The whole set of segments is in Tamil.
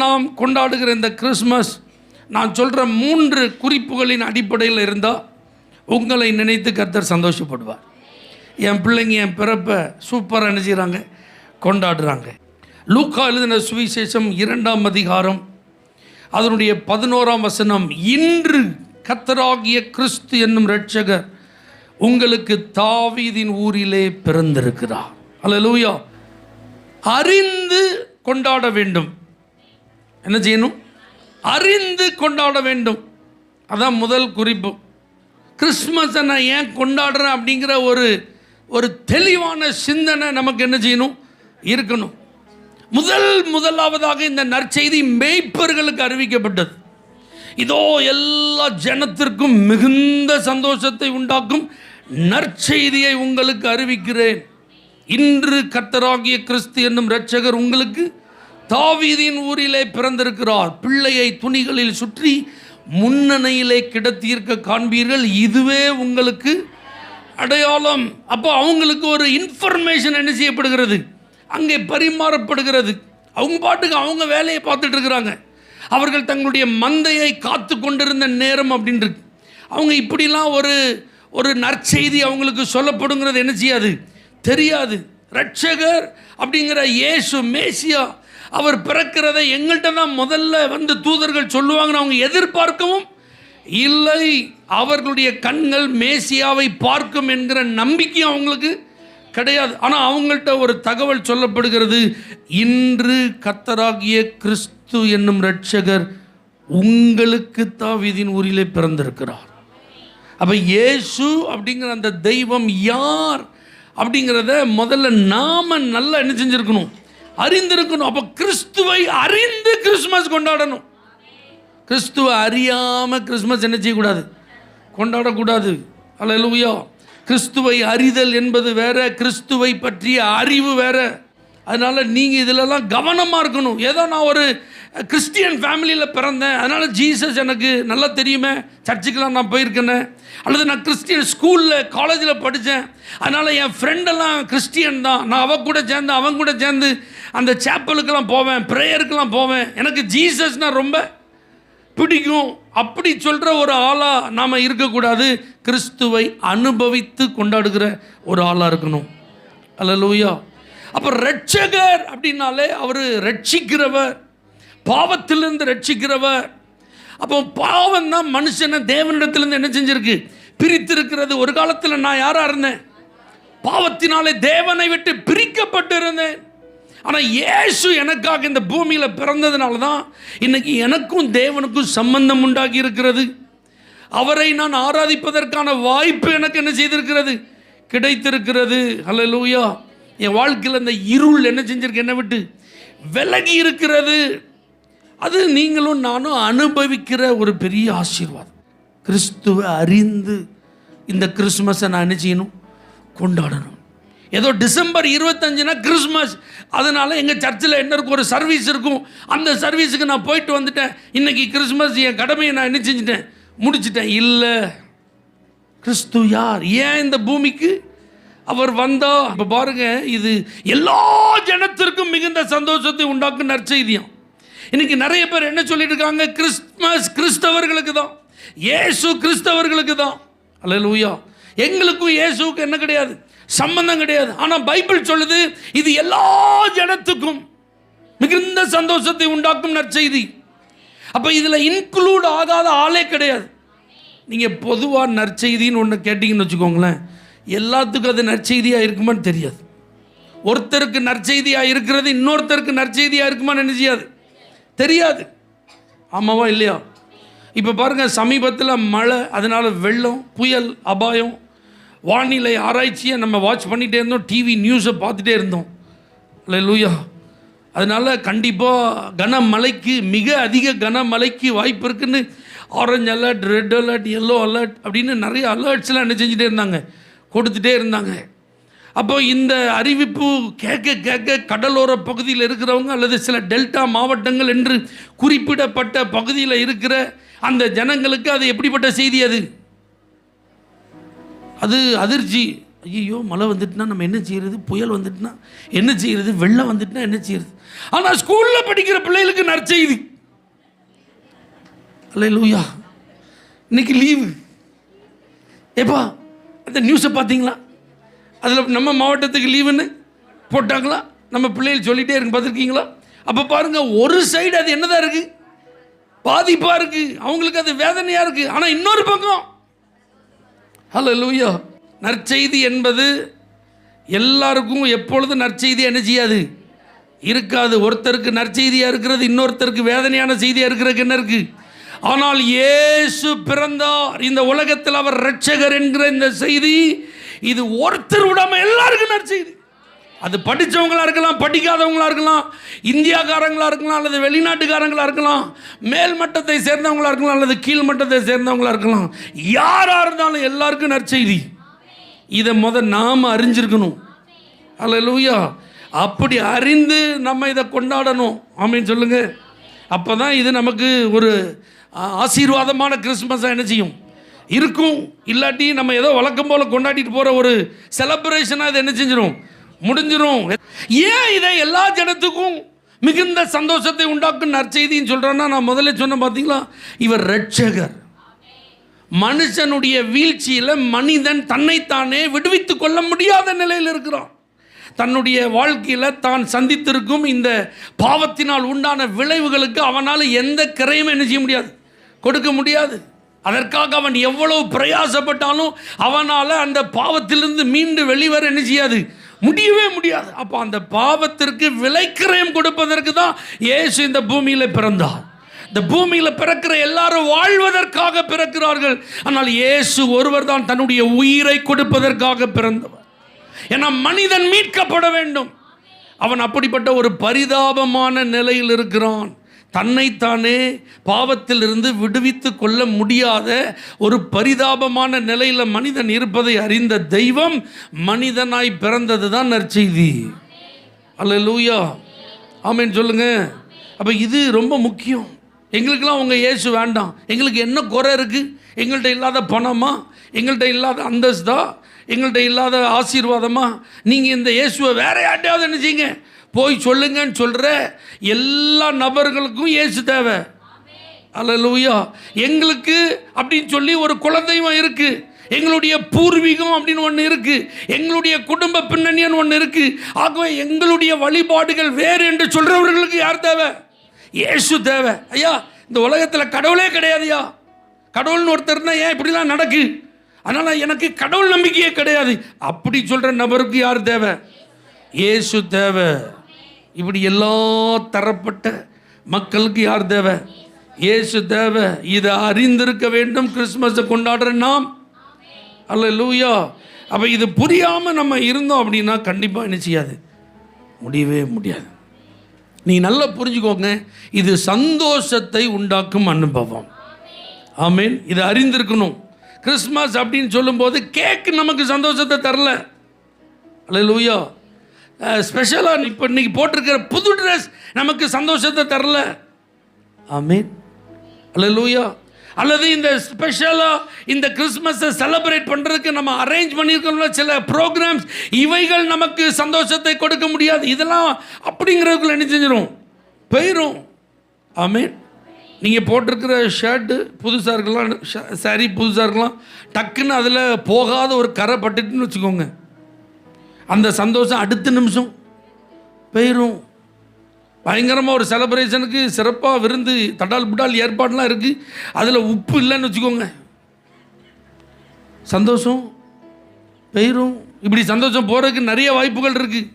நாம் கொண்டாடுகிற இந்த கிறிஸ்மஸ் நான் சொல்கிற 3 குறிப்புகளின் அடிப்படையில் இருந்தால் உங்களை நினைத்து கர்த்தர் சந்தோஷப்படுவார். என் பிள்ளைங்க என் பிறப்பை சூப்பராக நினைச்சிக்கிறாங்க, கொண்டாடுறாங்க. லூக்கா எழுதின சுவிசேஷம் 2ஆம் அதிகாரம் அதனுடைய 11ஆம் வசனம், இன்று கர்த்தராகிய கிறிஸ்து என்னும் இரட்சகர் உங்களுக்கு தாவீதின் ஊரிலே பிறந்திருக்கிறார். அல்லேலூயா. அறிந்து கொண்டாட வேண்டும். என்ன செய்யணும்? அறிந்து கொண்டாட வேண்டும். அதான் முதல் குறிப்பு. கிறிஸ்மஸை நான் ஏன் கொண்டாடுறேன் அப்படிங்கிற ஒரு தெளிவான சிந்தனை நமக்கு என்ன செய்யணும்? இருக்கணும். முதலாவதாக இந்த நற்செய்தி மேய்ப்பர்களுக்கு அறிவிக்கப்பட்டது. இதோ எல்லா ஜனத்திற்கும் மிகுந்த சந்தோஷத்தை உண்டாக்கும் நற்செய்தியை உங்களுக்கு அறிவிக்கிறேன். இன்று கர்த்தராகிய கிறிஸ்து என்னும் இரட்சகர் உங்களுக்கு தாவீதின் ஊரிலே பிறந்திருக்கிறார். பிள்ளையை துணிகளில் சுற்றி முன்னணியிலே கிடத்தியிருக்க காண்பீர்கள், இதுவே உங்களுக்கு அடையாளம். அப்போ அவங்களுக்கு ஒரு இன்ஃபர்மேஷன் என்ன செய்யப்படுகிறது? அங்கே பரிமாறப்படுகிறது. அவங்க பாட்டுக்கு அவங்க வேலையை பார்த்துட்டு இருக்கிறாங்க. அவர்கள் தங்களுடைய மந்தையை காத்து கொண்டிருந்த நேரம் அப்படின்றது. அவங்க இப்படிலாம் ஒரு நற்செய்தி அவங்களுக்கு சொல்லப்படுங்கிறது என்ன செய்யாது? தெரியாது. இரட்சகர் அப்படிங்கிற இயேசு மேசியா அவர் பிறக்கிறதை எங்கள்கிட்ட தான் முதல்ல தூதர்கள் சொல்லுவாங்கன்னு அவங்க எதிர்பார்க்கவும் இல்லை. அவர்களுடைய கண்கள் மேசியாவை பார்க்கும் என்கிற நம்பிக்கை அவங்களுக்கு கிடையாது. ஆனால் அவங்கள்ட்ட ஒரு தகவல் சொல்லப்படுகிறது, இன்று கர்த்தராகிய கிறிஸ்து என்னும் இரட்சகர் உங்களுக்கு தாவீதின் ஊரிலே பிறந்திருக்கிறார். அப்போ இயேசு அப்படிங்கிற அந்த தெய்வம் யார் அப்படிங்கிறத முதல்ல நாம நல்லா என்ன செஞ்சிருக்கணும்? அறிந்திருக்கணும். அப்போ கிறிஸ்துவை அறிந்து கிறிஸ்மஸ் கொண்டாடணும். கிறிஸ்துவை அறியாமல் கிறிஸ்மஸ் என்ன செய்யக்கூடாது? கொண்டாடக்கூடாது. அல்லேலூயா. கிறிஸ்துவை அறிதல் என்பது வேற, கிறிஸ்துவை பற்றிய அறிவு வேற. அதனால் நீங்கள் இதிலெல்லாம் கவனமாக இருக்கணும். ஏதோ நான் ஒரு கிறிஸ்டியன் ஃபேமிலியில் பிறந்தேன், அதனால் ஜீசஸ் எனக்கு நல்லா தெரியுமே, சர்ச்சுக்கெலாம் நான் போயிருக்கேனே, அல்லது நான் கிறிஸ்டியன் ஸ்கூலில் காலேஜில் படித்தேன், அதனால் என் ஃப்ரெண்டெல்லாம் கிறிஸ்டியன் தான், நான் அவங்க கூட சேர்ந்து அந்த சேப்பலுக்கெல்லாம் போவேன், ப்ரேயருக்கெல்லாம் போவேன், எனக்கு ஜீசஸ்னால் ரொம்ப பிடிக்கும், அப்படி சொல்கிற ஒரு ஆளாக நாம் இருக்கக்கூடாது. கிறிஸ்துவை அனுபவித்து கொண்டாடுகிற ஒரு ஆளாக இருக்கணும். அல்லேலூயா. அப்போ இரட்சகர் அப்படின்னாலே அவர் ரட்சிக்கிறவர், பாவத்திலிருந்து ரட்சிக்கிறவர். அப்போ பாவம் தான் மனுஷனை தேவனிடத்திலிருந்து என்ன செஞ்சிருக்கு? பிரித்திருக்கிறது. ஒரு காலத்தில் நான் யாராக இருந்தேன்? பாவத்தினாலே தேவனை விட்டு பிரிக்கப்பட்டு இருந்தேன். ஆனால் இயேசு எனக்காக இந்த பூமியில் பிறந்ததுனால தான் இன்னைக்கு எனக்கும் தேவனுக்கும் சம்பந்தம் உண்டாகி இருக்கிறது. அவரை நான் ஆராதிப்பதற்கான வாய்ப்பு எனக்கு என்ன செய்திருக்கிறது? கிடைத்திருக்கிறது. அல்லேலூயா. என் வாழ்க்கையில் இந்த இருள் என்ன செஞ்சிருக்கு? என்னை விட்டு விலகி இருக்கிறது. அது நீங்களும் நானும் அனுபவிக்கிற ஒரு பெரிய ஆசீர்வாதம். கிறிஸ்துவை அறிந்து இந்த கிறிஸ்மஸை நான் என்ன செய்யணும்? கொண்டாடணும். ஏதோ டிசம்பர் 25 கிறிஸ்மஸ், அதனால் எங்கள் சர்ச்சில் என்ன இருக்கும்? ஒரு சர்வீஸ் இருக்கும், அந்த சர்வீஸுக்கு நான் போயிட்டு வந்துட்டேன், இன்றைக்கி கிறிஸ்மஸ், என் கடமையை நான் என்ன செஞ்சிட்டேன்? முடிச்சிட்டேன். இல்லை. கிறிஸ்து யார்? ஏன் இந்த பூமிக்கு அவர் வந்தா? இப்போ பாருங்க, இது எல்லா ஜனத்திற்கும் மிகுந்த சந்தோஷத்தை உண்டாக்கும் நற்செய்தியம். இன்னைக்கு நிறைய பேர் என்ன சொல்லிட்டு இருக்காங்க? கிறிஸ்மஸ் கிறிஸ்தவர்களுக்கு தான், இயேசு கிறிஸ்தவர்களுக்கு தான். அல்லேலூயா. எங்களுக்கும் இயேசுக்கும் என்ன கிடையாது? சம்பந்தம் கிடையாது. ஆனால் பைபிள் சொல்லுது இது எல்லா ஜனத்துக்கும் மிகுந்த சந்தோஷத்தை உண்டாக்கும் நற்செய்தி. அப்போ இதில் இன்க்ளூட் ஆகாத ஆளே கிடையாது. நீங்கள் பொதுவாக நற்செய்தின்னு ஒன்று கேட்டிங்கன்னு வச்சுக்கோங்களேன், எல்லாத்துக்கும் அது நற்செய்தியாக இருக்குமான்னு தெரியாது. ஒருத்தருக்கு நற்செய்தியாக இருக்கிறது இன்னொருத்தருக்கு நற்செய்தியாக இருக்குமான்னு என்ன செய்யாது? தெரியாது. ஆமாவா இல்லையா? இப்போ பாருங்கள், சமீபத்தில் மழை, அதனால் வெள்ளம், புயல் அபாயம், வானிலை ஆராய்ச்சியை நம்ம வாட்ச் பண்ணிகிட்டே இருந்தோம், டிவி நியூஸை பார்த்துட்டே இருந்தோம். அல்லேலூயா. அதனால் கண்டிப்பாக கனமழைக்கு, மிக அதிக கனமழைக்கு வாய்ப்பு இருக்குன்னு orange alert, red alert, yellow alert அப்படின்னு நிறைய அலர்ட்ஸ்லாம் என்ன செஞ்சுட்டே இருந்தாங்க, கொடுத்துட்டே இருந்தாங்க. அப்போ இந்த அறிவிப்பு கேட்க கடலோர பகுதியில் இருக்கிறவங்க அல்லது சில டெல்டா மாவட்டங்கள் என்று குறிப்பிடப்பட்ட பகுதியில் இருக்கிற அந்த ஜனங்களுக்கு அது எப்படிப்பட்ட செய்தி? அது அதிர்ச்சி. ஐயோ மழை வந்துட்டுனா நம்ம என்ன செய்யறது, புயல் வந்துட்டுனா என்ன செய்யறது, வெள்ளம் வந்துட்டுனா என்ன செய்யறது. ஆனால் ஸ்கூலில் படிக்கிற பிள்ளைகளுக்கு நற்செய்தி. அல்லேலூயா. இன்னைக்கு லீவு. ஏப்பா அந்த நியூஸை பார்த்தீங்களா? அதில் நம்ம மாவட்டத்துக்கு லீவுன்னு போட்டாங்களா? நம்ம பிள்ளைகள் சொல்லிகிட்டே இருக்கு, பார்த்துருக்கீங்களா? அப்போ பாருங்கள், ஒரு சைடு அது என்னதான் இருக்குது, பாதிப்பாக இருக்குது, அவங்களுக்கு அது வேதனையாக இருக்குது. ஆனால் இன்னொரு பக்கம் அல்லேலூயா, நற்செய்தி என்பது எல்லாருக்கும் எப்பொழுதும் நற்செய்தி என்ன செய்யாது, இருக்காது. ஒருத்தருக்கு நற்செய்தியாக இருக்கிறது, இன்னொருத்தருக்கு வேதனையான செய்தியாக இருக்கிறதுக்கு என்ன இருக்குது. ஆனால் இயேசு பிறந்தார் இந்த உலகத்தில், அவர் இரட்சகர் என்கிற இந்த செய்தி இது ஒருத்தர் விடாம எல்லாருக்கும் நற்செய்தி. அது படித்தவங்களா இருக்கலாம், படிக்காதவங்களா இருக்கலாம், இந்தியாக்காரங்களா இருக்கலாம், அல்லது வெளிநாட்டுக்காரங்களா இருக்கலாம், மேல் மட்டத்தை சேர்ந்தவங்களா இருக்கலாம், அல்லது கீழ் மட்டத்தை சேர்ந்தவங்களா இருக்கலாம். யாராக இருந்தாலும் எல்லாருக்கும் நற்செய்தி. இதை நாம் அறிஞ்சிருக்கணும். அல்லேலூயா. அப்படி அறிந்து நம்ம இதை கொண்டாடணும். ஆமீன் சொல்லுங்க. அப்போ தான் இது நமக்கு ஒரு ஆசீர்வாதமான கிறிஸ்மஸாக என்ன செய்யும், இருக்கும். இல்லாட்டி நம்ம ஏதோ வழக்கம் போல் கொண்டாடிட்டு போகிற ஒரு செலப்ரேஷனாக இது என்ன செஞ்சிடும், முடிஞ்சிடும். ஏன் இதை எல்லா ஜனத்துக்கும் மிகுந்த சந்தோஷத்தை உண்டாக்கும் நற்செய்தின்னு சொல்கிறேன்னா, நான் முதல்ல சொன்ன பார்த்தீங்களா, இவர் இரட்சகர். மனுஷனுடைய வீழ்ச்சியில் மனிதன் தன்னைத்தானே விடுவித்து கொள்ள முடியாத நிலையில் இருக்கிறான். தன்னுடைய வாழ்க்கையில் தான் சந்தித்திருக்கும் இந்த பாவத்தினால் உண்டான விளைவுகளுக்கு அவனால் எந்த கிரையும் என்ன செய்ய முடியாது, கொடுக்க முடியாது. அதற்காக அவன் எவ்வளவு பிரயாசப்பட்டாலும் அவனால் அந்த பாவத்திலிருந்து மீண்டு வெளிவர என்ன செய்யாது, முடியவே முடியாது. அப்போ அந்த பாவத்திற்கு விலைக்கிரயம் கொடுப்பதற்கு தான் இயேசு இந்த பூமியில் பிறந்தார். இந்த பூமியில் பிறக்கிற எல்லாரும் வாழ்வதற்காக பிறக்கிறார்கள். ஆனால் இயேசு ஒருவர் தான் தன்னுடைய உயிரை கொடுப்பதற்காக பிறந்தவர். ஏன்னா மனிதன் மீட்கப்பட வேண்டும். அவன் அப்படிப்பட்ட ஒரு பரிதாபமான நிலையில் இருக்கிறான். தன்னைத்தானே பாவத்தில் இருந்து விடுவித்து கொள்ள முடியாத ஒரு பரிதாபமான நிலையில் மனிதன் இருப்பதை அறிந்த தெய்வம் மனிதனாய் பிறந்தது தான் நற்செய்தி. அல்லேலூயா. ஆமென் சொல்லுங்க. அப்போ இது ரொம்ப முக்கியம். எங்களுக்கெல்லாம் உங்கள் இயேசு வேண்டாம். எங்களுக்கு என்ன குறை இருக்குது? எங்கள்கிட்ட இல்லாத பணமா, எங்கள்கிட்ட இல்லாத அந்தஸ்தா, எங்கள்கிட்ட இல்லாத ஆசீர்வாதமா? நீங்கள் இந்த இயேசுவை வேற யார்ட்டையாவது என்ன செய்யுங்க, போய் சொல்லுங்கன்னு சொல்கிற எல்லா நபர்களுக்கும் இயேசு தேவை. அல்லேலூயா. எங்களுக்கு அப்படின்னு சொல்லி ஒரு குலதெய்வம் இருக்குது, எங்களுடைய பூர்வீகம் அப்படின்னு ஒன்று இருக்குது, எங்களுடைய குடும்ப பின்னணின்னு ஒன்று இருக்குது. ஆகவே எங்களுடைய வழிபாடுகள் வேறு என்று சொல்கிறவர்களுக்கு யார் தேவை? இயேசு தேவை. ஐயா, இந்த உலகத்தில் கடவுளே கிடையாதுயா, கடவுள்னு ஒருத்தர்னா ஏன் இப்படிலாம் நடக்கு, அதனால் எனக்கு கடவுள் நம்பிக்கையே கிடையாது அப்படி சொல்கிற நபருக்கு யார் தேவை? இயேசு தேவை. இப்படி எல்லா தரப்பட்ட மக்களுக்கு யார் தேவை? இயேசு தேவை. இதை அறிந்திருக்க வேண்டும் கிறிஸ்மஸை கொண்டாடுற நாம். அல்லேலூயா. அப்போ இது புரியாமல் நம்ம இருந்தோம் அப்படின்னா கண்டிப்பாக என்ன செய்யாது, முடியவே முடியாது. நீங்கள் நல்லா புரிஞ்சுக்கோங்க, இது சந்தோஷத்தை உண்டாக்கும் அனுபவம். ஆமீன். இதை அறிந்திருக்கணும். கிறிஸ்மஸ் அப்படின்னு சொல்லும்போது கேக் நமக்கு சந்தோஷத்தை தரல. அல்லேலூயா. ஸ்பெஷலாக இப்போ இன்னைக்கு போட்டிருக்கிற புது ட்ரெஸ் நமக்கு சந்தோஷத்தை தரல. ஆமீன். அல்லேலூயா. அல்லது இந்த ஸ்பெஷலாக இந்த கிறிஸ்மஸை செலிப்ரேட் பண்ணுறதுக்கு நம்ம அரேஞ்ச் பண்ணியிருக்கோம்ல சில ப்ரோக்ராம்ஸ், இவைகள் நமக்கு சந்தோஷத்தை கொடுக்க முடியாது. இதெல்லாம் அப்படிங்கிறதுக்குள்ள என்ன செஞ்சிடும், போயிடும். ஆமீன். நீங்கள் போட்டிருக்கிற ஷர்ட்டு புதுசாக இருக்கலாம், சாரி புதுசாக இருக்கலாம், டக்குன்னு அதில் போகாத ஒரு கரை பட்டுட்டுன்னு வச்சுக்கோங்க, அந்த சந்தோஷம் அடுத்த நிமிஷம் போயிடும். பயங்கரமாக ஒரு செலிப்ரேஷனுக்கு சிறப்பாக விருந்து தடால் புடால் ஏற்பாடுலாம் இருக்குது, அதில் உப்பு இல்லைன்னு வச்சுக்கோங்க, சந்தோஷம் போயிடும். இப்படி சந்தோஷம் போகிறதுக்கு நிறைய வாய்ப்புகள் இருக்குது.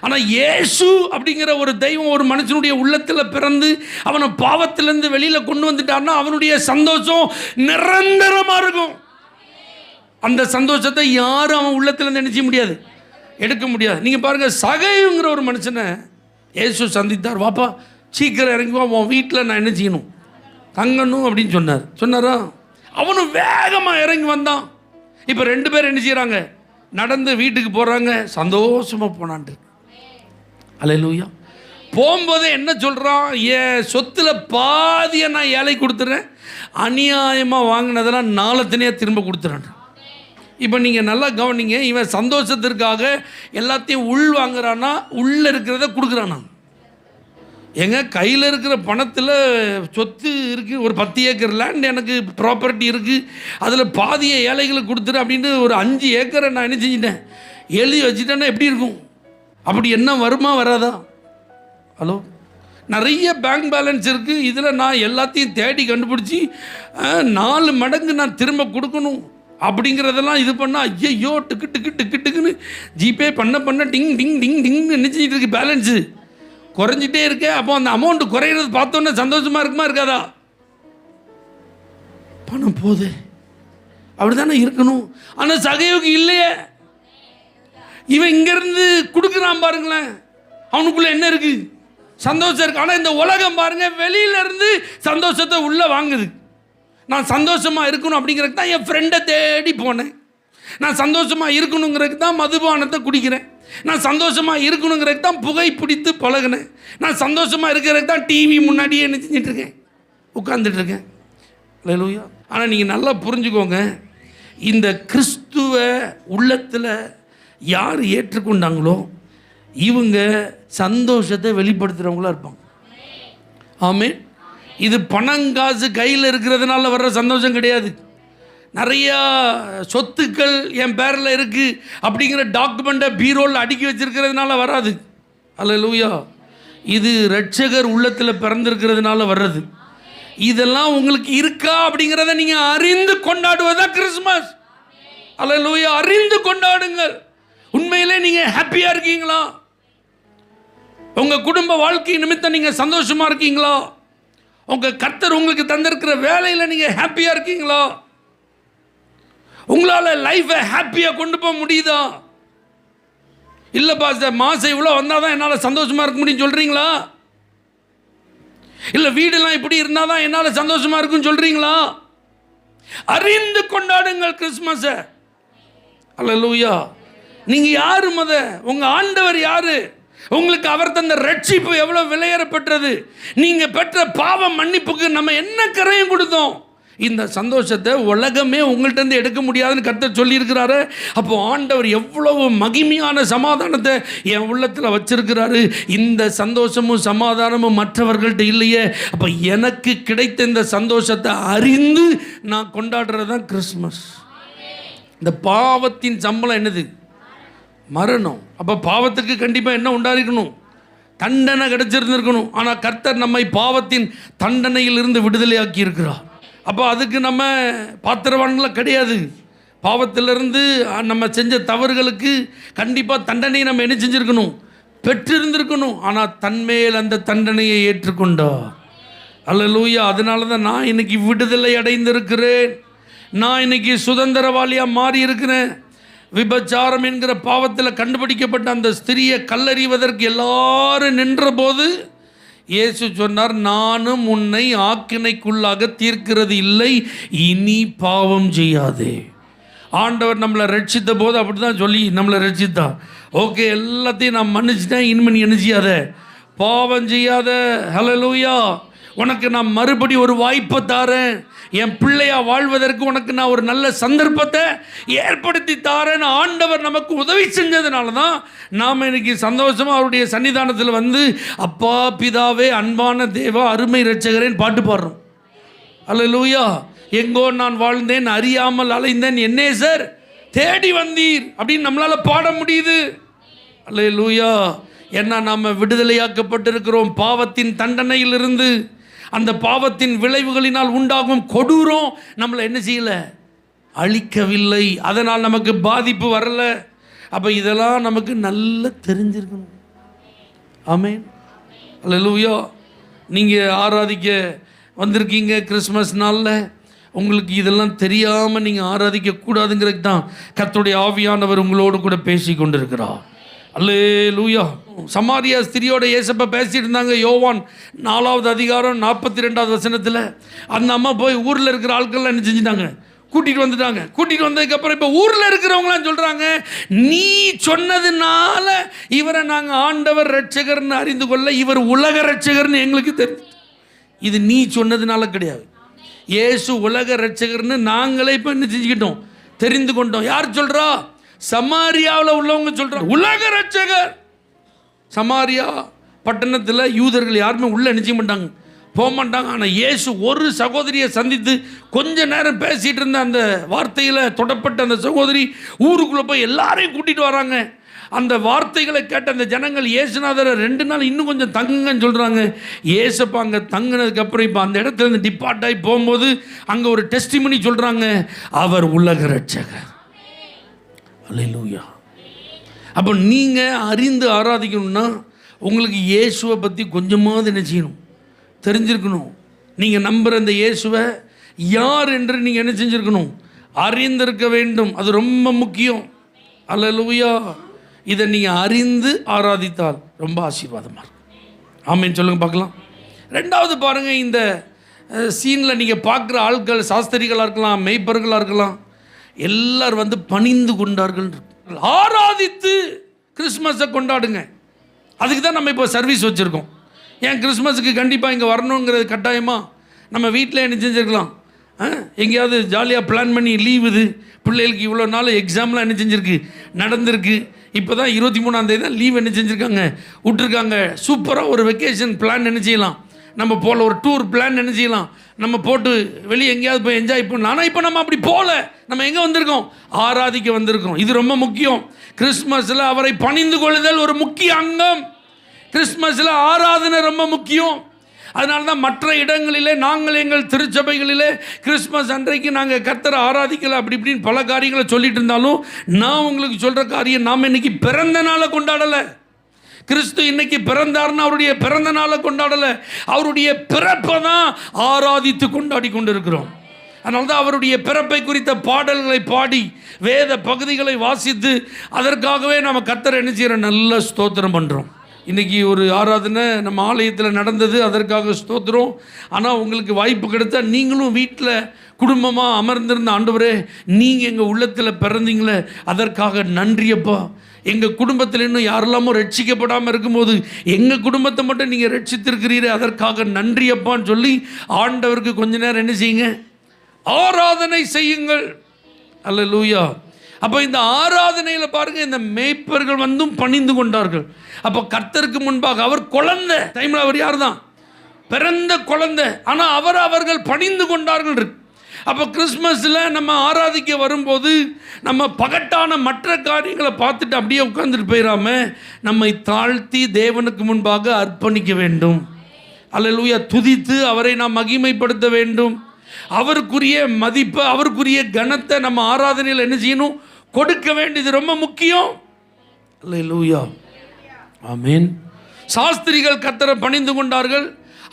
ஆனால் இயேசு அப்படிங்கிற ஒரு தெய்வம் ஒரு மனுஷனுடைய உள்ளத்தில் பிறந்து அவனை பாவத்திலேருந்து வெளியில் கொண்டு வந்துட்டான்னா அவனுடைய சந்தோஷம் நிரந்தரமாக இருக்கும். அந்த சந்தோஷத்தை யாரும் அவன் உள்ளத்திலேருந்து நினைச்ச முடியாது, எடுக்க முடியாது. நீங்கள் பாருங்கள், சகைங்கிற ஒரு மனுஷனை இயேசு சந்தித்தார். வாப்பா சீக்கிரம் இறங்கி வா, உன் வீட்டில் நான் என்ன செய்யணும், தங்கணும் அப்படின்னு சொன்னாரா? அவனும் வேகமாக இறங்கி வந்தான். இப்போ 2 பேர் என்ன செய்கிறாங்க, நடந்து வீட்டுக்கு போகிறாங்க, சந்தோஷமாக போனான்ட்டு. அல்லேலூயா. போகும்போது என்ன சொல்கிறான், என் சொத்தில் பாதியை நான் ஏழை கொடுத்துட்றேன், அநியாயமாக வாங்கினதெல்லாம் நாளத்தினையாக திரும்ப கொடுத்துறேன். இப்போ நீங்கள் நல்லா கவனிங்க, இவன் சந்தோஷத்திற்காக எல்லாத்தையும் உள் வாங்குறானா, உள்ளே இருக்கிறத கொடுக்குறானா? எங்க கையில் இருக்கிற பணத்தில் சொத்து இருக்குது, ஒரு 10 ஏக்கர் லேண்ட் எனக்கு ப்ராப்பர்ட்டி இருக்குது, அதில் பாதியை ஏழைகளுக்கு கொடுத்துரு அப்படின்னு ஒரு 5 ஏக்கரை நான் என்ன செஞ்சிட்டேன், எழுதி வச்சுட்டேன்னா எப்படி இருக்கும்? அப்படி என்ன வருமா வராதா? ஹலோ, நிறைய பேங்க் பேலன்ஸ் இருக்குது, இதில் நான் எல்லாத்தையும் தேடி கண்டுபிடிச்சி 4 மடங்கு நான் திரும்ப கொடுக்கணும் அப்படிங்கிறதெல்லாம் இது பண்ணால் ஐயோ டிக்கு டிக்கு டிக்கு டிக்குன்னு ஜிபே பண்ண டிங் டிங் டிங் டிங்னு நினச்சிட்டு இருக்கு, பேலன்ஸு குறைஞ்சிட்டே இருக்கு. அப்போ அந்த அமௌண்ட் குறையிறது பார்த்தோன்னே சந்தோஷமாக இருக்குமா இருக்காதா? பணம் போகுது, அப்படி தானே இருக்கணும். ஆனால் சகையோக்கு இல்லையே, இவன் இங்கேருந்து கொடுக்குறான் பாருங்களேன், அவனுக்குள்ளே என்ன இருக்குது? சந்தோஷம் இருக்குது. ஆனால் இந்த உலகம் பாருங்கள், வெளியிலேருந்து சந்தோஷத்தை உள்ளே வாங்குது. நான் சந்தோஷமாக இருக்கணும் அப்படிங்கிறதுக்கு தான் என் ஃப்ரெண்டை தேடி போனேன், நான் சந்தோஷமாக இருக்கணுங்கிறதுக்கு தான் மதுபானத்தை குடிக்கிறேன், நான் சந்தோஷமாக இருக்கணுங்கிறதுக்கு தான் புகை பிடித்து பழகினேன், நான் சந்தோஷமாக இருக்கிறதுக்கு தான் டிவி முன்னாடியே என்ன செஞ்சிட்ருக்கேன், உட்காந்துட்ருக்கேன். அல்லேலூயா. ஆனால் நீங்கள் நல்லா புரிஞ்சுக்கோங்க, இந்த கிறிஸ்துவ உள்ளத்தில் யார் ஏற்றுக்கொண்டாங்களோ இவங்க சந்தோஷத்தை வெளிப்படுத்துகிறவங்களா இருப்பாங்க. ஆமென். இது பணங்காசு கையில் இருக்கிறதுனால வர்ற சந்தோஷம் கிடையாது. நிறையா சொத்துக்கள் என் பேரில் இருக்குது அப்படிங்கிற டாக்குமெண்ட்டை பீரோவில் அடுக்கி வச்சிருக்கிறதுனால வராது. அல்லேலூயா. இது இரட்சகர் உள்ளத்தில் பிறந்திருக்கிறதுனால வர்றது. இதெல்லாம் உங்களுக்கு இருக்கா அப்படிங்கிறத நீங்கள் அறிந்து கொண்டாடுவதுதான் கிறிஸ்மஸ். அல்லேலூயா. அறிந்து கொண்டாடுங்கள். உண்மையிலே நீங்கள் ஹாப்பியாக இருக்கீங்களா? உங்கள் குடும்ப வாழ்க்கை நிமித்தம் நீங்கள் சந்தோஷமாக இருக்கீங்களா? உங்கள் கர்த்தர் உங்களுக்கு தந்திருக்கிற வேலையில் நீங்கள் ஹாப்பியாக இருக்கீங்களா? உங்களால் லைஃப்பை ஹாப்பியாக கொண்டு போக முடியுதா? இல்லை பாஸ்டர், மாதம் இவ்வளோ வந்தால் தான் என்னால் சந்தோஷமாக இருக்க முடியும்னு சொல்கிறீங்களா? இல்லை வீடெல்லாம் இப்படி இருந்தால் தான் என்னால் சந்தோஷமாக இருக்குன்னு சொல்கிறீங்களா? அறிந்து கொண்டாடுங்கள் கிறிஸ்மஸை. அல்லேலூயா. நீங்கள் யார்? உங்கள் ஆண்டவர் யார்? உங்களுக்கு அவர் தந்த ரட்சிப்பு எவ்வளோ விலையேறப்பட்டது. நீங்கள் பெற்ற பாவ மன்னிப்புக்கு நம்ம என்ன கரையும் கொடுத்தோம். இந்த சந்தோஷத்தை உலகமே உங்கள்கிட்ட எடுக்க முடியாதுன்னு கர்த்தர் சொல்லியிருக்கிறாரு. அப்போ ஆண்டவர் எவ்வளவு மகிமையான சமாதானத்தை என் உள்ளத்தில் வச்சிருக்கிறாரு. இந்த சந்தோஷமும் சமாதானமும் மற்றவர்கள்ட்ட இல்லையே. அப்போ எனக்கு கிடைத்த இந்த சந்தோஷத்தை அறிந்து நான் கொண்டாடுறது தான் கிறிஸ்மஸ். இந்த பாவத்தின் சம்பளம் என்னது? மரணம். அப்போ பாவத்துக்கு கண்டிப்பாக என்ன உண்டாயிருக்கணும்? தண்டனை கிடைச்சிருந்துருக்கணும். ஆனால் கர்த்தர் நம்மை பாவத்தின் தண்டனையிலிருந்து விடுதலையாக்கி இருக்கிறார். அப்போ அதுக்கு நம்ம பாத்திரவான்களாக கிடையாது. பாவத்திலிருந்து நம்ம செஞ்ச தவறுகளுக்கு கண்டிப்பாக தண்டனையை நம்ம என்ன செஞ்சுருக்கணும்? பெற்றிருந்திருக்கணும். ஆனால் தன்மேல் அந்த தண்டனையை ஏற்றுக்கொண்டார். அல்லேலூயா. அதனால தான் நான் இன்னைக்கு விடுதலை அடைந்திருக்கிறேன். நான் இன்னைக்கு சுதந்திரவாளியாக மாறி இருக்கிறேன். விபச்சாரம் என்கிற பாவத்தில் கண்டுபிடிக்கப்பட்ட அந்த ஸ்திரியை கல்லறிவதற்கு எல்லாரும் நின்ற போது இயேசு சொன்னார், நானும் உன்னை ஆக்கினைக்குள்ளாக தீர்க்கிறது இல்லை, இனி பாவம் செய்யாதே. ஆண்டவர் நம்மளை ரட்சித்த போது அப்படி தான் சொல்லி நம்மளை ரட்சித்தான். ஓகே, எல்லாத்தையும் நான் மன்னிச்சிட்டேன், இனிமே நீ என்ன செய்யாத, பாவம் செய்யாத. ஹல்லேலூயா. உனக்கு நான் மறுபடி ஒரு வாய்ப்பை தாரேன், என் பிள்ளையா வாழ்வதற்கு உனக்கு நான் ஒரு நல்ல சந்தர்ப்பத்தை ஏற்படுத்தி தாரேன்னு ஆண்டவர் நமக்கு உதவி செஞ்சதுனால தான் நாம் இன்னைக்கு சந்தோஷமாக அவருடைய சன்னிதானத்தில் வந்து அப்பா பிதாவே அன்பான தேவா அருமை இரட்சகரேன்னு பாட்டு பாடுறோம். அல்லேலூயா. எங்கோ நான் வாழ்ந்தேன் அறியாமல் அலைந்தேன், என்னே சார் தேடி வந்தீர் அப்படின்னு நம்மளால் பாட முடியுது. அல்லேலூயா. ஏன்னா நாம் விடுதலையாக்கப்பட்டிருக்கிறோம் பாவத்தின் தண்டனையிலிருந்து. அந்த பாவத்தின் விளைவுகளினால் உண்டாகும் கொடூரம் நம்மளை என்ன செய்யலை, அழிக்கவில்லை. அதனால் நமக்கு பாதிப்பு வரல. அப்போ இதெல்லாம் நமக்கு நல்லா தெரிஞ்சிருக்கணும். ஆமென். அல்லேலூயா. நீங்கள் ஆராதிக்க வந்திருக்கீங்க கிறிஸ்மஸ் நாளில், உங்களுக்கு இதெல்லாம் தெரியாமல் நீங்கள் ஆராதிக்கக்கூடாதுங்கிறது தான் கர்த்தருடைய ஆவியானவர் உங்களோடு கூட பேசி கொண்டிருக்கிறார். அல்லேலூயா. சமாரியா ஸ்திரியோட இயேசப்பா பேசிட்டு இருந்தாங்க. யோவான் 4வது அதிகாரம் 42வது வசனத்தில் அந்த அம்மா போய் ஊரில் இருக்கிற ஆட்கள்லாம் என்ன செஞ்சுட்டாங்க, கூட்டிகிட்டு வந்துட்டாங்க. கூட்டிகிட்டு வந்ததுக்கப்புறம் இப்போ ஊரில் இருக்கிறவங்களாம் சொல்கிறாங்க, நீ சொன்னதுனால இவரை நாங்கள் ஆண்டவர் ரட்சகர்னு அறிந்து கொள்ள, இவர் உலக ரட்சகர்னு எங்களுக்கு தெரியும். இது நீ சொன்னதுனால கிடையாது. இயேசு உலக ரட்சகர்னு நாங்களே இப்போ என்ன செஞ்சுக்கிட்டோம், தெரிந்து கொண்டோம். யார் சொல்றா? சமாரியாவில் உள்ளவங்க சொல்றாங்க. உலக ரட்சகர். சமாரியா பட்டணத்தில் யூதர்கள் யாருமே உள்ள நிச்சய மாட்டாங்க, போக மாட்டாங்க. ஆனால் இயேசு ஒரு சகோதரியை சந்தித்து கொஞ்ச நேரம் பேசிகிட்டு இருந்த அந்த வார்த்தையில் தொடப்பட்ட அந்த சகோதரி ஊருக்குள்ளே போய் எல்லாரையும் கூட்டிகிட்டு வராங்க. அந்த வார்த்தைகளை கேட்ட அந்த ஜனங்கள் இயேசுநாதரை 2 நாள் இன்னும் கொஞ்சம் தங்குங்கன்னு சொல்கிறாங்க. இயேசப்பா அங்கே தங்கினதுக்கப்புறம் இப்போ அந்த இடத்துல இருந்து டிபார்ட் ஆகி போகும்போது அங்கே ஒரு டெஸ்டிமனி சொல்கிறாங்க, அவர் உலக ரட்சகர். அல்லேலூயா. அப்போ நீங்கள் அறிந்து ஆராதிக்கணும்னா உங்களுக்கு இயேசுவை பற்றி கொஞ்சமாவது என்ன செய்யணும்? தெரிஞ்சிருக்கணும். நீங்கள் நம்புகிற அந்த இயேசுவை யார் என்று நீங்கள் என்ன செஞ்சுருக்கணும்? அறிந்திருக்க வேண்டும். அது ரொம்ப முக்கியம். அல்லேலூயா. இதை நீங்கள் அறிந்து ஆராதித்தால் ரொம்ப ஆசீர்வாதமாக இருக்கும். ஆமேன்னு சொல்லுங்கள் பார்க்கலாம். 2வது பாருங்கள், இந்த சீனில் நீங்கள் பார்க்குற ஆட்கள் சாஸ்திரிகளாக இருக்கலாம், மெய்ப்பர்களாக இருக்கலாம், எல்லாரும் வந்து பணிந்து கொண்டார்கள். ஆராதித்து கிறிஸ்மஸை கொண்டாடுங்க. அதுக்கு தான் நம்ம இப்போ சர்வீஸ் வச்சுருக்கோம். ஏன் கிறிஸ்மஸுக்கு கண்டிப்பாக இங்கே வரணுங்கிறது கட்டாயமாக நம்ம வீட்டில் என்ன செஞ்சுருக்கலாம், எங்கேயாவது ஜாலியாக பிளான் பண்ணி லீவ் இது பிள்ளைகளுக்கு இவ்வளோ நாள் எக்ஸாம்லாம் என்ன செஞ்சுருக்கு, நடந்திருக்கு. இப்போ தான் 23ஆம் தேதி தான் லீவ் என்ன செஞ்சுருக்காங்க, விட்டுருக்காங்க. சூப்பராக ஒரு வெக்கேஷன் பிளான் என்ன செய்யலாம், நம்ம போல் ஒரு டூர் பிளான் என்ன செய்யலாம், நம்ம போட்டு வெளியே எங்கேயாவது போய் என்ஜாய் பண்ணலாம். ஆனால் இப்போ நம்ம அப்படி போகல. நம்ம எங்கே வந்திருக்கோம்? ஆராதிக்க வந்திருக்கோம். இது ரொம்ப முக்கியம். கிறிஸ்மஸில் அவரை பணிந்து கொள்ளுதல் ஒரு முக்கிய அங்கம். கிறிஸ்மஸில் ஆராதனை ரொம்ப முக்கியம். அதனால தான் மற்ற இடங்களிலே நாங்கள் எங்கள் திருச்சபைகளிலே கிறிஸ்மஸ் அன்றைக்கு நாங்கள் கர்த்தரை ஆராதிக்கலை அப்படி இப்படின்னு பல காரியங்களை சொல்லிட்டு இருந்தாலும், நான் உங்களுக்கு சொல்கிற காரியம், நாம் இன்னைக்கு பிறந்த நாளை கொண்டாடலை. கிறிஸ்து இன்னைக்கு பிறந்தார்னு அவருடைய பிறந்த நாளை கொண்டாடலை, அவருடைய பிறப்பை தான் ஆராதித்து கொண்டாடி கொண்டு இருக்கிறோம். அதனால தான் அவருடைய பிறப்பை குறித்த பாடல்களை பாடி வேத பகுதிகளை வாசித்து அதற்காகவே நம்ம கர்த்தரை என்ன செய்கிறோம், நல்ல ஸ்தோத்திரம் பண்ணுறோம். இன்றைக்கி ஒரு ஆராதனை நம்ம ஆலயத்தில் நடந்தது, அதற்காக ஸ்தோத்திரம். ஆனால் உங்களுக்கு வாய்ப்பு கிடைத்தா நீங்களும் வீட்டில் குடும்பமாக அமர்ந்திருந்த, ஆண்டவரே நீங்கள் எங்கள் உள்ளத்தில் பிறந்தீங்களே அதற்காக நன்றியப்பா. எங்கள் குடும்பத்தில் இன்னும் யாரெல்லாமோ ரட்சிக்கப்படாமல் இருக்கும்போது எங்கள் குடும்பத்தை மட்டும் நீங்கள் ரட்சித்திருக்கிறீரே அதற்காக நன்றியப்பான்னு சொல்லி ஆண்டவருக்கு கொஞ்ச நேரம் என்ன செய்யுங்க, ஆராதனை செய்யுங்கள். அல்லேலூயா. அப்போ இந்த ஆராதனையில் பாருங்கள், இந்த மேய்ப்பர்கள் வந்தும் பணிந்து கொண்டார்கள். அப்போ கர்த்தருக்கு முன்பாக அவர் குழந்தை டைமில், அவர் யார் தான்? பிறந்த குழந்தை. ஆனால் அவர்கள் பணிந்து கொண்டார்கள். அப்போ கிறிஸ்மஸில் நம்ம ஆராதிக்க வரும்போது நம்ம பகட்டான மற்ற காரியங்களை பார்த்துட்டு அப்படியே உட்காந்துட்டு போயிடாம நம்மை தாழ்த்தி தேவனுக்கு முன்பாக அர்ப்பணிக்க வேண்டும். அல்லேலூயா. துதித்து அவரை நாம் மகிமைப்படுத்த வேண்டும். அவருக்குரிய மதிப்பை, அவருக்குரிய கனத்தை நம்ம ஆராதனையில் என்ன செய்யணும், கொடுக்க வேண்டியது ரொம்ப முக்கியம். அல்லேலூயா. ஆமென். சாஸ்திரிகள் கர்த்தரை பணிந்து கொண்டார்கள்.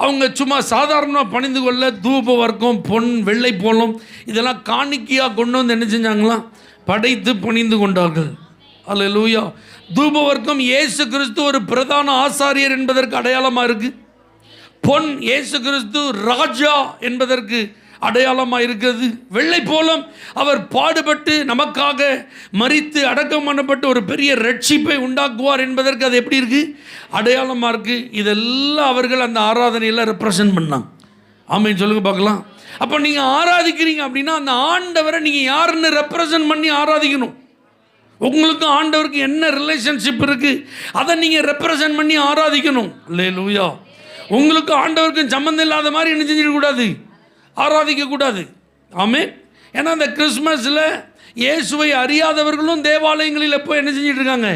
அவங்க சும்மா சாதாரணமாக பணிந்து கொள்ள தூப வர்க்கம், பொன், வெள்ளை போலும் இதெல்லாம் காணிக்கையாக கொண்டு வந்து என்ன செஞ்சாங்களாம், படைத்து பணிந்து கொண்டார்கள். அல்லேலூயா. தூப வர்க்கம் இயேசு கிறிஸ்து ஒரு பிரதான ஆசாரியர் என்பதற்கு அடையாளமாக இருக்குது. பொன் இயேசு கிறிஸ்து ராஜா என்பதற்கு அடையாளமாக இருக்கிறது. வெள்ளை போலம் அவர் பாடுபட்டு நமக்காக மரித்து அடக்கம் பண்ணப்பட்டு ஒரு பெரிய ரட்சிப்பை உண்டாக்குவார் என்பதற்கு அது எப்படி இருக்குது, அடையாளமாக இருக்குது. இதெல்லாம் அவர்கள் அந்த ஆராதனையில் ரெப்ரசன்ட் பண்ணாங்க. ஆமென் சொல்லுங்க பார்க்கலாம். அப்போ நீங்கள் ஆராதிக்கிறீங்க அப்படின்னா அந்த ஆண்டவரை நீங்கள் யாருன்னு ரெப்ரசன்ட் பண்ணி ஆராதிக்கணும். உங்களுக்கும் ஆண்டவருக்கு என்ன ரிலேஷன்ஷிப் இருக்குது அதை நீங்கள் ரெப்ரசன்ட் பண்ணி ஆராதிக்கணும். அல்லேலூயா. உங்களுக்கு ஆண்டவருக்கும் சம்மந்தம் இல்லாத மாதிரி என்ன செஞ்சிடக்கூடாது, ஆராதிக்கக்கூடாது. ஆமென். ஏன்னா அந்த கிறிஸ்மஸில் இயேசுவை அறியாதவர்களும் தேவாலயங்களில் போய் என்ன செஞ்சிட்டு இருக்காங்க,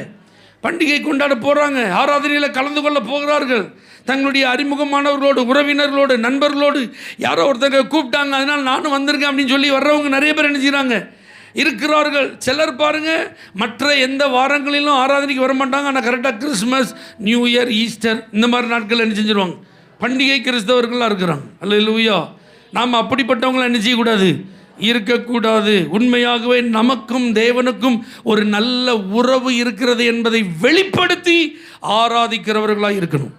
பண்டிகை கொண்டாட போகிறாங்க, ஆராதனையில் கலந்து கொள்ள போகிறார்கள். தங்களுடைய அறிமுகமானவர்களோடு, உறவினர்களோடு, நண்பர்களோடு யாரோ ஒருத்தங்க கூப்பிட்டாங்க, அதனால் நானும் வந்திருக்கேன் அப்படின்னு சொல்லி வர்றவங்க நிறைய பேர் என்ன செய்கிறாங்க, இருக்கிறார்கள். சிலர் பாருங்கள் மற்ற எந்த வாரங்களிலும் ஆராதனைக்கு வர மாட்டாங்க. ஆனால் கரெக்டாக கிறிஸ்மஸ், நியூ இயர், ஈஸ்டர் இந்த மாதிரி நாட்கள் என்ன செஞ்சிருவாங்க, பண்டிகை கிறிஸ்தவர்களாக இருக்கிறாங்க. அல்லேலூயா. நாம் அப்படிப்பட்டவங்களை என்ன செய்யக்கூடாது, இருக்கக்கூடாது. உண்மையாகவே நமக்கும் தேவனுக்கும் ஒரு நல்ல உறவு இருக்கிறது என்பதை வெளிப்படுத்தி ஆராதிக்கிறவர்களாக இருக்கணும்.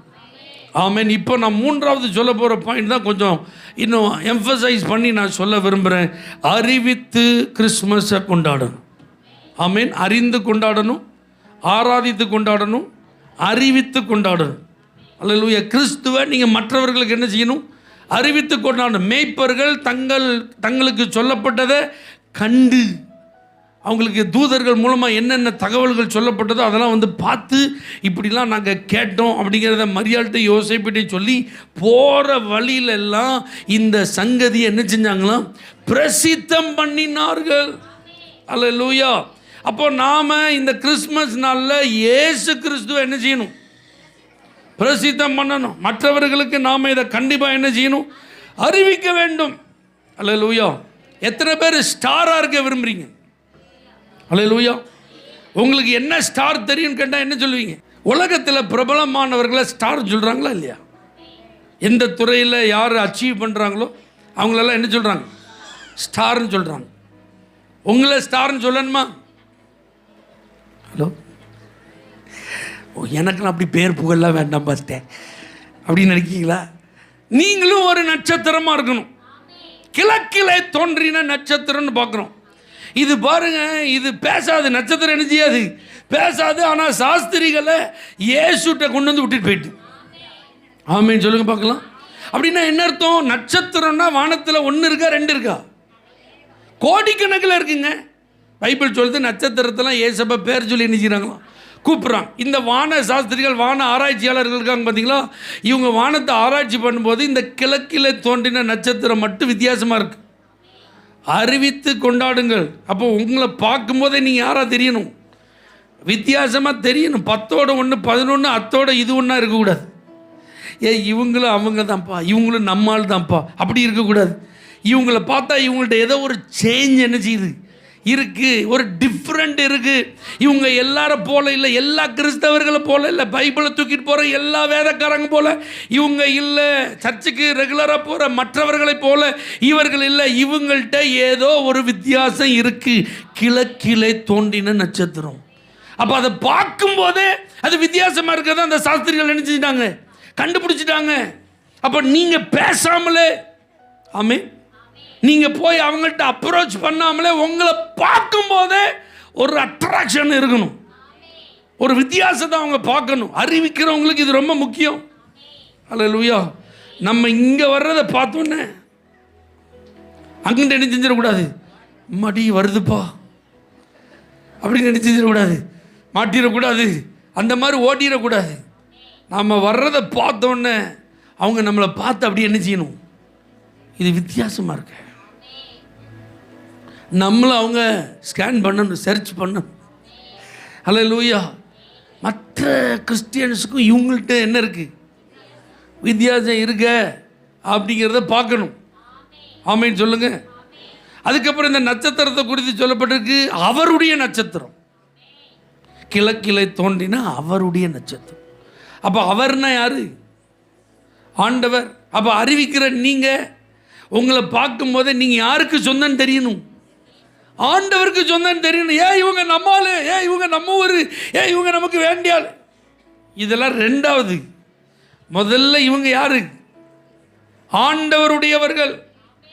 ஆமென். இப்போ நான் 3வது சொல்ல போகிற பாயிண்ட் தான் கொஞ்சம் இன்னும் எம்ஃபசைஸ் பண்ணி நான் சொல்ல விரும்புகிறேன். அறிவித்து கிறிஸ்மஸை கொண்டாடணும். ஆமென். அறிந்து கொண்டாடணும், ஆராதித்து கொண்டாடணும், அறிவித்து கொண்டாடணும். அல்லேலூயா. கிறிஸ்துவை நீங்கள் மற்றவர்களுக்கு என்ன செய்யணும், அறிவித்து கொண்டாடணும். மேய்ப்பர்கள் தங்களுக்கு சொல்லப்பட்டதை கண்டு அவங்களுக்கு தூதர்கள் மூலமாக என்னென்ன தகவல்கள் சொல்லப்பட்டதோ அதெல்லாம் வந்து பார்த்து இப்படிலாம் நாங்கள் கேட்டோம் அப்படிங்கிறத மரியாள்கிட்ட யோசேப்பிட்டே சொல்லி போகிற வழியிலெல்லாம் இந்த சங்கதியை என்ன செஞ்சாங்களாம், பிரசித்தம் பண்ணினார்கள். அல்லேலூயா. அப்போ நாம் இந்த கிறிஸ்மஸ் நாளில் இயேசு கிறிஸ்துவை என்ன செய்யணும், பிரசித்தம் பண்ணணும். மற்றவர்களுக்கு நாம் இதை கண்டிப்பாக என்ன செய்யணும், அறிவிக்க வேண்டும். அல்லேலூயா. எத்தனை பேர் ஸ்டாராக இருக்க விரும்புகிறீங்க? அல்லேலூயா. உங்களுக்கு என்ன ஸ்டார் தெரியும்னு கேட்டால் என்ன சொல்லுவீங்க? உலகத்தில் பிரபலமானவர்களை ஸ்டார் சொல்கிறாங்களா இல்லையா? எந்த துறையில் யார் அச்சீவ் பண்ணுறாங்களோ அவங்களெல்லாம் என்ன சொல்கிறாங்க, ஸ்டார்னு சொல்கிறாங்க. உங்களை ஸ்டார்னு சொல்லணுமா? ஹலோ, எனக்கு அப்படி பேர் புகழலாம் வேண்டாம் பார்த்தேன் அப்படின்னு நினைக்கிறீங்களா? நீங்களும் ஒரு நட்சத்திரமாக இருக்கணும். கிழக்கிலே தோன்றின நட்சத்திரம்னு பார்க்குறோம். இது பாருங்க, இது பேசாது, நட்சத்திரம் என்ன செய்யாது, பேசாது. ஆனால் சாஸ்திரிகளை இயேசுட்ட கொண்டு வந்து விட்டுட்டு போயிட்டு. ஆமேன்னு சொல்லுங்க பார்க்கலாம். அப்படின்னா என்ன அர்த்தம்? நட்சத்திரம்னா வானத்தில் ஒன்று இருக்கா ரெண்டு இருக்கா? கோடிக்கணக்கில் இருக்குங்க. பைபிள் சொல்லுது நட்சத்திரத்தெல்லாம் ஏசப்பா பேர் சொல்லி என்ன செய்கிறாங்களாம், கூப்பிட்றாங்க. இந்த வான சாஸ்திரிகள், வான ஆராய்ச்சியாளர்கள் இருக்காங்க பார்த்தீங்களா, இவங்க வானத்தை ஆராய்ச்சி பண்ணும்போது இந்த கிழக்கில் தோன்றின நட்சத்திரம் மட்டும் வித்தியாசமாக இருக்குது. அறிவித்து கொண்டாடுங்கள். அப்போ உங்களை பார்க்கும்போதே நீங்கள் யாராக தெரியணும், வித்தியாசமாக தெரியணும். 10ஓட 1, 11, அத்தோட இது ஒன்றா இருக்கக்கூடாது. இவங்களும் அவங்க தான்ப்பா, இவங்களும் நம்மால் தான்ப்பா, அப்படி இருக்கக்கூடாது. இவங்களை பார்த்தா இவங்கள்ட்ட ஏதோ ஒரு சேஞ்ச் என்ன செய்யுது இருக்குது, ஒரு டிஃப்ரெண்ட் இருக்குது. இவங்க எல்லாரும் போல இல்லை, எல்லா கிறிஸ்தவர்களை போல இல்லை, பைபிளை தூக்கிட்டு போகிற எல்லா வேதக்காரங்க போல இவங்க இல்லை, சர்ச்சுக்கு ரெகுலராக போகிற மற்றவர்களை போல இவர்கள் இல்லை. இவங்கள்ட்ட ஏதோ ஒரு வித்தியாசம் இருக்குது. கிழக்கிலே தோன்றின நட்சத்திரம். அப்போ அதை பார்க்கும்போதே அது வித்தியாசமாக இருக்கிறத அந்த சாஸ்திரிகள் என்ன செஞ்சிட்டாங்க, கண்டுபிடிச்சிட்டாங்க. அப்போ நீங்கள் பேசாமலே, ஆமே, நீங்கள் போய் அவங்கள்ட்ட அப்ரோச் பண்ணாமலே உங்களை பார்க்கும்போதே ஒரு அட்ராக்ஷன் இருக்கணும், ஒரு வித்தியாசத்தை அவங்க பார்க்கணும். அறிவிக்கிறவங்களுக்கு இது ரொம்ப முக்கியம். அல்லேலூயா. நம்ம இங்கே வர்றதை பார்த்தோன்னே அங்கிட்ட என்ன செஞ்சிடக்கூடாது, மடி வருதுப்பா அப்படின்னு என்ன செஞ்சிடக்கூடாது, மாட்டிடக்கூடாது, அந்த மாதிரி ஓட்டிடக்கூடாது. நாம் வர்றதை பார்த்தோன்னே அவங்க நம்மளை பார்த்து அப்படி என்ன செய்யணும், இது வித்தியாசமாக இருக்கு, நம்மளை அவங்க ஸ்கேன் பண்ணணும், சர்ச் பண்ணணும். அல்லேலூயா. மற்ற கிறிஸ்டியன்ஸுக்கும் இவங்கள்ட்ட என்ன இருக்குது, வித்தியாசம் இருக்க அப்படிங்கிறத பார்க்கணும். ஆமேன்னு சொல்லுங்க. அதுக்கப்புறம் இந்த நட்சத்திரத்தை குறித்து சொல்லப்பட்டிருக்கு, அவருடைய நட்சத்திரம், கிழக்கிலே தோன்றினா அவருடைய நட்சத்திரம். அப்போ அவர்னா யாரு? ஆண்டவர். அப்போ அறிவிக்கிற நீங்கள் உங்களை பார்க்கும்போதே நீங்கள் யாருக்கு சொந்தன்னு தெரியணும், ஆண்டவருக்கு சொந்தன்னு தெரியணும். இவங்க நம்மால், இவங்க நம்ம ஊர், இவங்க நமக்கு வேண்டியாள். இதெல்லாம் ரெண்டாவது. முதல்ல இவங்க யாரு? ஆண்டவருடையவர்கள்,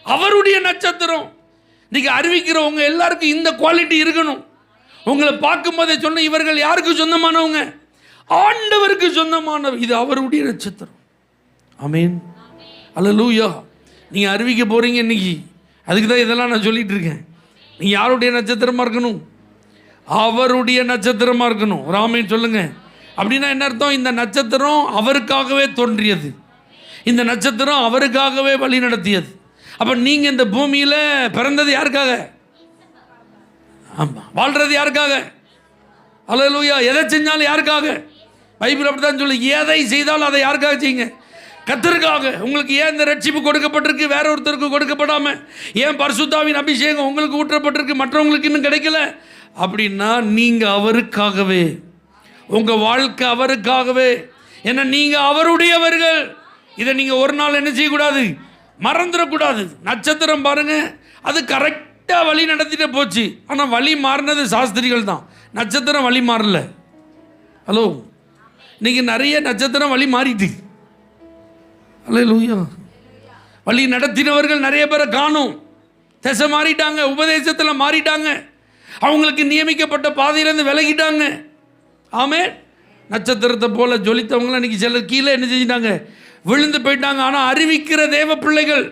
அவருடைய நட்சத்திரம். இன்னைக்கு அறிவிக்கிறவங்க எல்லாருக்கும் இந்த குவாலிட்டி இருக்கணும். உங்களை பார்க்கும்போதே சொன்ன இவர்கள் யாருக்கு சொந்தமானவங்க, ஆண்டவருக்கு சொந்தமானவர். இது அவருடைய நட்சத்திரம். ஆமேன். அல்லேலூயா. நீங்கள் அறிவிக்க போகிறீங்க இன்னைக்கு, அதுக்கு தான் இதெல்லாம் நான் சொல்லிகிட்டு இருக்கேன். நீங்கள் யாருடைய நட்சத்திரமாக இருக்கணும், அவருடைய நட்சத்திரமாக இருக்கணும். ராமேன்னு சொல்லுங்கள். அப்படின்னா என்ன அர்த்தம்? இந்த நட்சத்திரம் அவருக்காகவே தோன்றியது, இந்த நட்சத்திரம் அவருக்காகவே வழி நடத்தியது. அப்போ நீங்கள் இந்த பூமியில் பிறந்தது யாருக்காக? ஆமாம். வாழ்கிறது யாருக்காக? அல்லேலூயா. எதை செஞ்சாலும் யாருக்காக? பைபிள் அப்படி தான் சொல்லு, எதை செய்தாலும் அதை யாருக்காக செய்யுங்க? கர்த்தருக்காக. உங்களுக்கு ஏன் இந்த ரட்சிப்பு கொடுக்கப்பட்டிருக்கு, வேற ஒருத்தருக்கு கொடுக்கப்படாமல்? ஏன் பரிசுத்தாவின் அபிஷேகம் உங்களுக்கு ஊற்றப்பட்டிருக்கு, மற்றவங்களுக்கு இன்னும் கிடைக்கல? அப்படின்னா நீங்கள் அவருக்காகவே, உங்கள் வாழ்க்கை அவருக்காகவே. ஏன்னா நீங்கள் அவருடையவர்கள். இதை நீங்கள் ஒரு நாள் என்ன செய்யக்கூடாது, மறந்துடக்கூடாது. நட்சத்திரம் பாருங்க, அது கரெக்டாக வழி நடத்திட்டு போச்சு. ஆனால் வழி மாறினது சாஸ்திரிகள் தான், நட்சத்திரம் வழி மாறல. ஹலோ, இன்னைக்கு நிறைய நட்சத்திரம் வழி மாறிட்டு. அல்லேலூயா. வழி நடத்தினவர்கள் நிறைய பேரை காணும், திசை மாறிட்டாங்க, உபதேசத்தில் மாறிட்டாங்க, அவங்களுக்கு நியமிக்கப்பட்ட பாதையிலேருந்து விலகிட்டாங்க. ஆமே. நட்சத்திரத்தை போல ஜொலித்தவங்களாம் இன்னைக்கு சிலர் கீழே என்ன செஞ்சிட்டாங்க, விழுந்து போயிட்டாங்க. ஆனால் அறிவிக்கிற தேவ பிள்ளைகள்,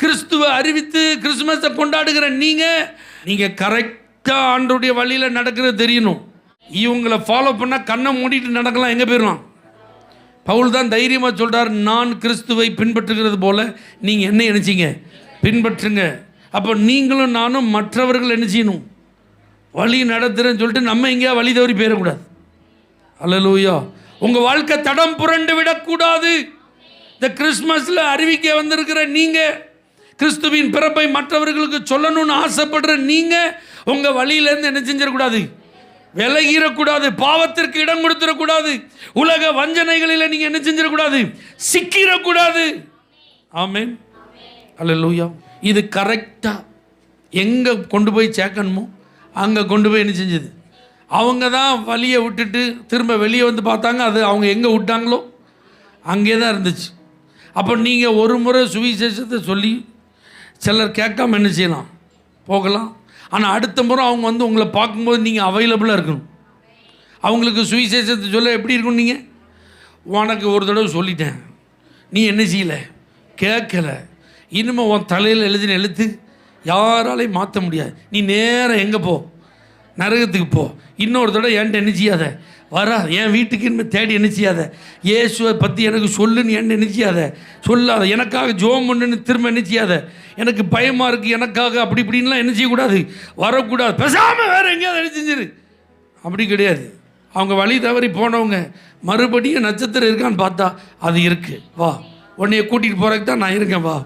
கிறிஸ்துவை அறிவித்து கிறிஸ்துமஸை கொண்டாடுகிற நீங்கள் கரெக்டாக கரெக்டாக ஆண்டவருடைய வழியில் நடக்கிறது தெரியணும். இவங்களை ஃபாலோ பண்ணால் கண்ணை மூடிட்டு நடக்கலாம், எங்கே போயிடலாம். பவுல் தான் தைரியமாக சொல்கிறார், நான் கிறிஸ்துவை பின்பற்றுகிறது போல நீங்கள் என்ன நினச்சிங்க பின்பற்றுங்க. அப்போ நீங்களும் நானும் மற்றவர்கள் என்ன செய்யணும், வழி நடத்துகிறேன்னு சொல்லிட்டு நம்ம எங்கேயா வழி தவறி போயிடக்கூடாது. அல்லேலூயா. உங்கள் வாழ்க்கை தடம் புரண்டு விடக்கூடாது. இந்த கிறிஸ்மஸில் அறிவிக்க வந்திருக்கிற நீங்கள், கிறிஸ்துவின் பிறப்பை மற்றவர்களுக்கு சொல்லணும்னு ஆசைப்படுற நீங்கள் உங்கள் வழியிலேருந்து என்ன செஞ்சிடக்கூடாது, விலகிடக்கூடாது, பாவத்திற்கு இடம் கொடுத்துடக்கூடாது, உலக வஞ்சனைகளில் நீங்கள் என்ன செஞ்சிடக்கூடாது, சிக்கிடக்கூடாது. ஆமென். அல்லேலூயா. இது கரெக்டாக எங்கே கொண்டு போய் சேர்க்கணுமோ அங்கே கொண்டு போய் என்ன செஞ்சது, அவங்க தான் வழியை விட்டுட்டு திரும்ப வெளியே வந்து பார்த்தாங்க, அது அவங்க எங்கே விட்டாங்களோ அங்கே தான் இருந்துச்சு. அப்போ நீங்கள் ஒரு முறை சுவிசேஷத்தை சொல்லி சிலர் கேட்காம என்ன செய்யலாம், போகலாம். ஆனால் அடுத்த முறை அவங்க வந்து உங்களை பார்க்கும்போது நீங்கள் அவைலபிளாக இருக்கணும். அவங்களுக்கு சுவிசேஷத்தை சொல்ல எப்படி இருக்கணும், நீங்கள் உனக்கு ஒரு தடவை சொல்லிட்டேன், நீ என்ன செய்யலை, கேட்கல, இனிமேல் உன் தலையில் எழுதின எழுத்து யாராலையும் மாற்ற முடியாது, நீ நேராக எங்கே போ, நரகத்துக்கு போ. இன்னொரு தடவை என்கிட்ட என்ன செய்யாத, வராது, என் வீட்டுக்கு இனிமேல் தேடி என்ன செய்யாத, இயேசுவை பற்றி எனக்கு சொல்லுன்னு என்கிட்ட என்ன செய்யாத, சொல்லாத, எனக்காக ஜோம் பண்ணுன்னு திரும்ப என்ன செய்யாத, எனக்கு பயமாக இருக்குது எனக்காக அப்படி இப்படின்லாம் என்ன செய்யக்கூடாது, வரக்கூடாது, பேசாமல் வேறு எங்கேயாவது என்ன செஞ்சிரு. அப்படி கிடையாது. அவங்க வழி தவறி போனவங்க மறுபடியும் நட்சத்திரம் இருக்கான்னு பார்த்தா அது இருக்குது, வா உன்னைய கூட்டிகிட்டு போகிறதுக்கு தான் நான் இருக்கேன், வா.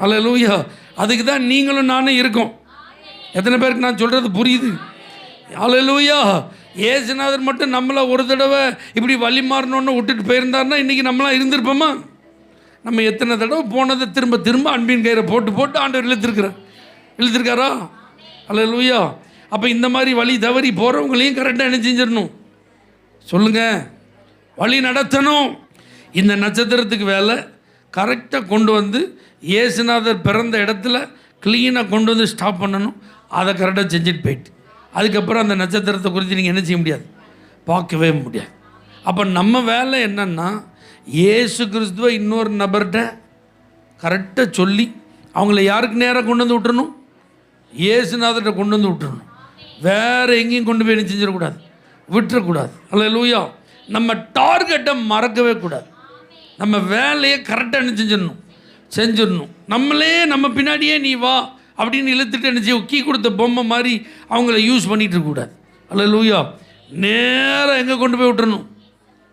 அல்லேலூயா. அதுக்கு தான் நீங்களும் நானும் இருக்கோம். எத்தனை பேருக்கு நான் சொல்கிறது புரியுது? அல்லேலூயா. ஏசுநாதர் மட்டும் நம்மளை ஒரு தடவை இப்படி வழி மாறணுன்னு விட்டுட்டு போயிருந்தாருன்னா இன்றைக்கி நம்மளாம் இருந்திருப்போமா? நம்ம எத்தனை தடவை போனதை திரும்ப திரும்ப அன்பின் கயிறை போட்டு போட்டு ஆண்டவர் இழுத்துருக்காரா? அல்லேலூயா. அப்போ இந்த மாதிரி வழி தவறி போகிறவங்களையும் கரெக்டாக என்ன செஞ்சிடணும், சொல்லுங்கள், வழி நடத்தணும். இந்த நட்சத்திரத்துக்கு வேலை கரெக்டாக கொண்டு வந்து இயேசுநாதர் பிறந்த இடத்துல க்ளீனாக கொண்டு வந்து ஸ்டாப் பண்ணணும். அதை கரெக்டாக செஞ்சுட்டு போயிட்டு அதுக்கப்புறம் அந்த நட்சத்திரத்தை குறித்து நீங்கள் என்ன செய்ய முடியாது, பார்க்கவே முடியாது. அப்போ நம்ம வேலை என்னென்னா, இயேசு கிறிஸ்துவை இன்னொரு நபர்கிட்ட கரெக்டாக சொல்லி அவங்கள யாருக்கு நேராக கொண்டு வந்து விட்டுறணும், இயேசுநாதர்கிட்ட கொண்டு வந்து விட்டுறணும். வேறு எங்கேயும் கொண்டு போய் என்ன செஞ்சிடக்கூடாது, விட்டுறக்கூடாது. அல்லேலூயா. நம்ம டார்கெட்டை மறக்கவே கூடாது. நம்ம வேலையை கரெக்டாக என்ன செஞ்சிடணும். நம்மளே நம்ம பின்னாடியே நீ வா அப்படின்னு இழுத்துட்டு என்ன செய்ய, கீ கொடுத்த பொம்மை மாதிரி அவங்கள யூஸ் பண்ணிகிட்டு இருக்கக்கூடாது. அல்லேலூயா. நேராக எங்கே கொண்டு போய் விட்டுறணும்,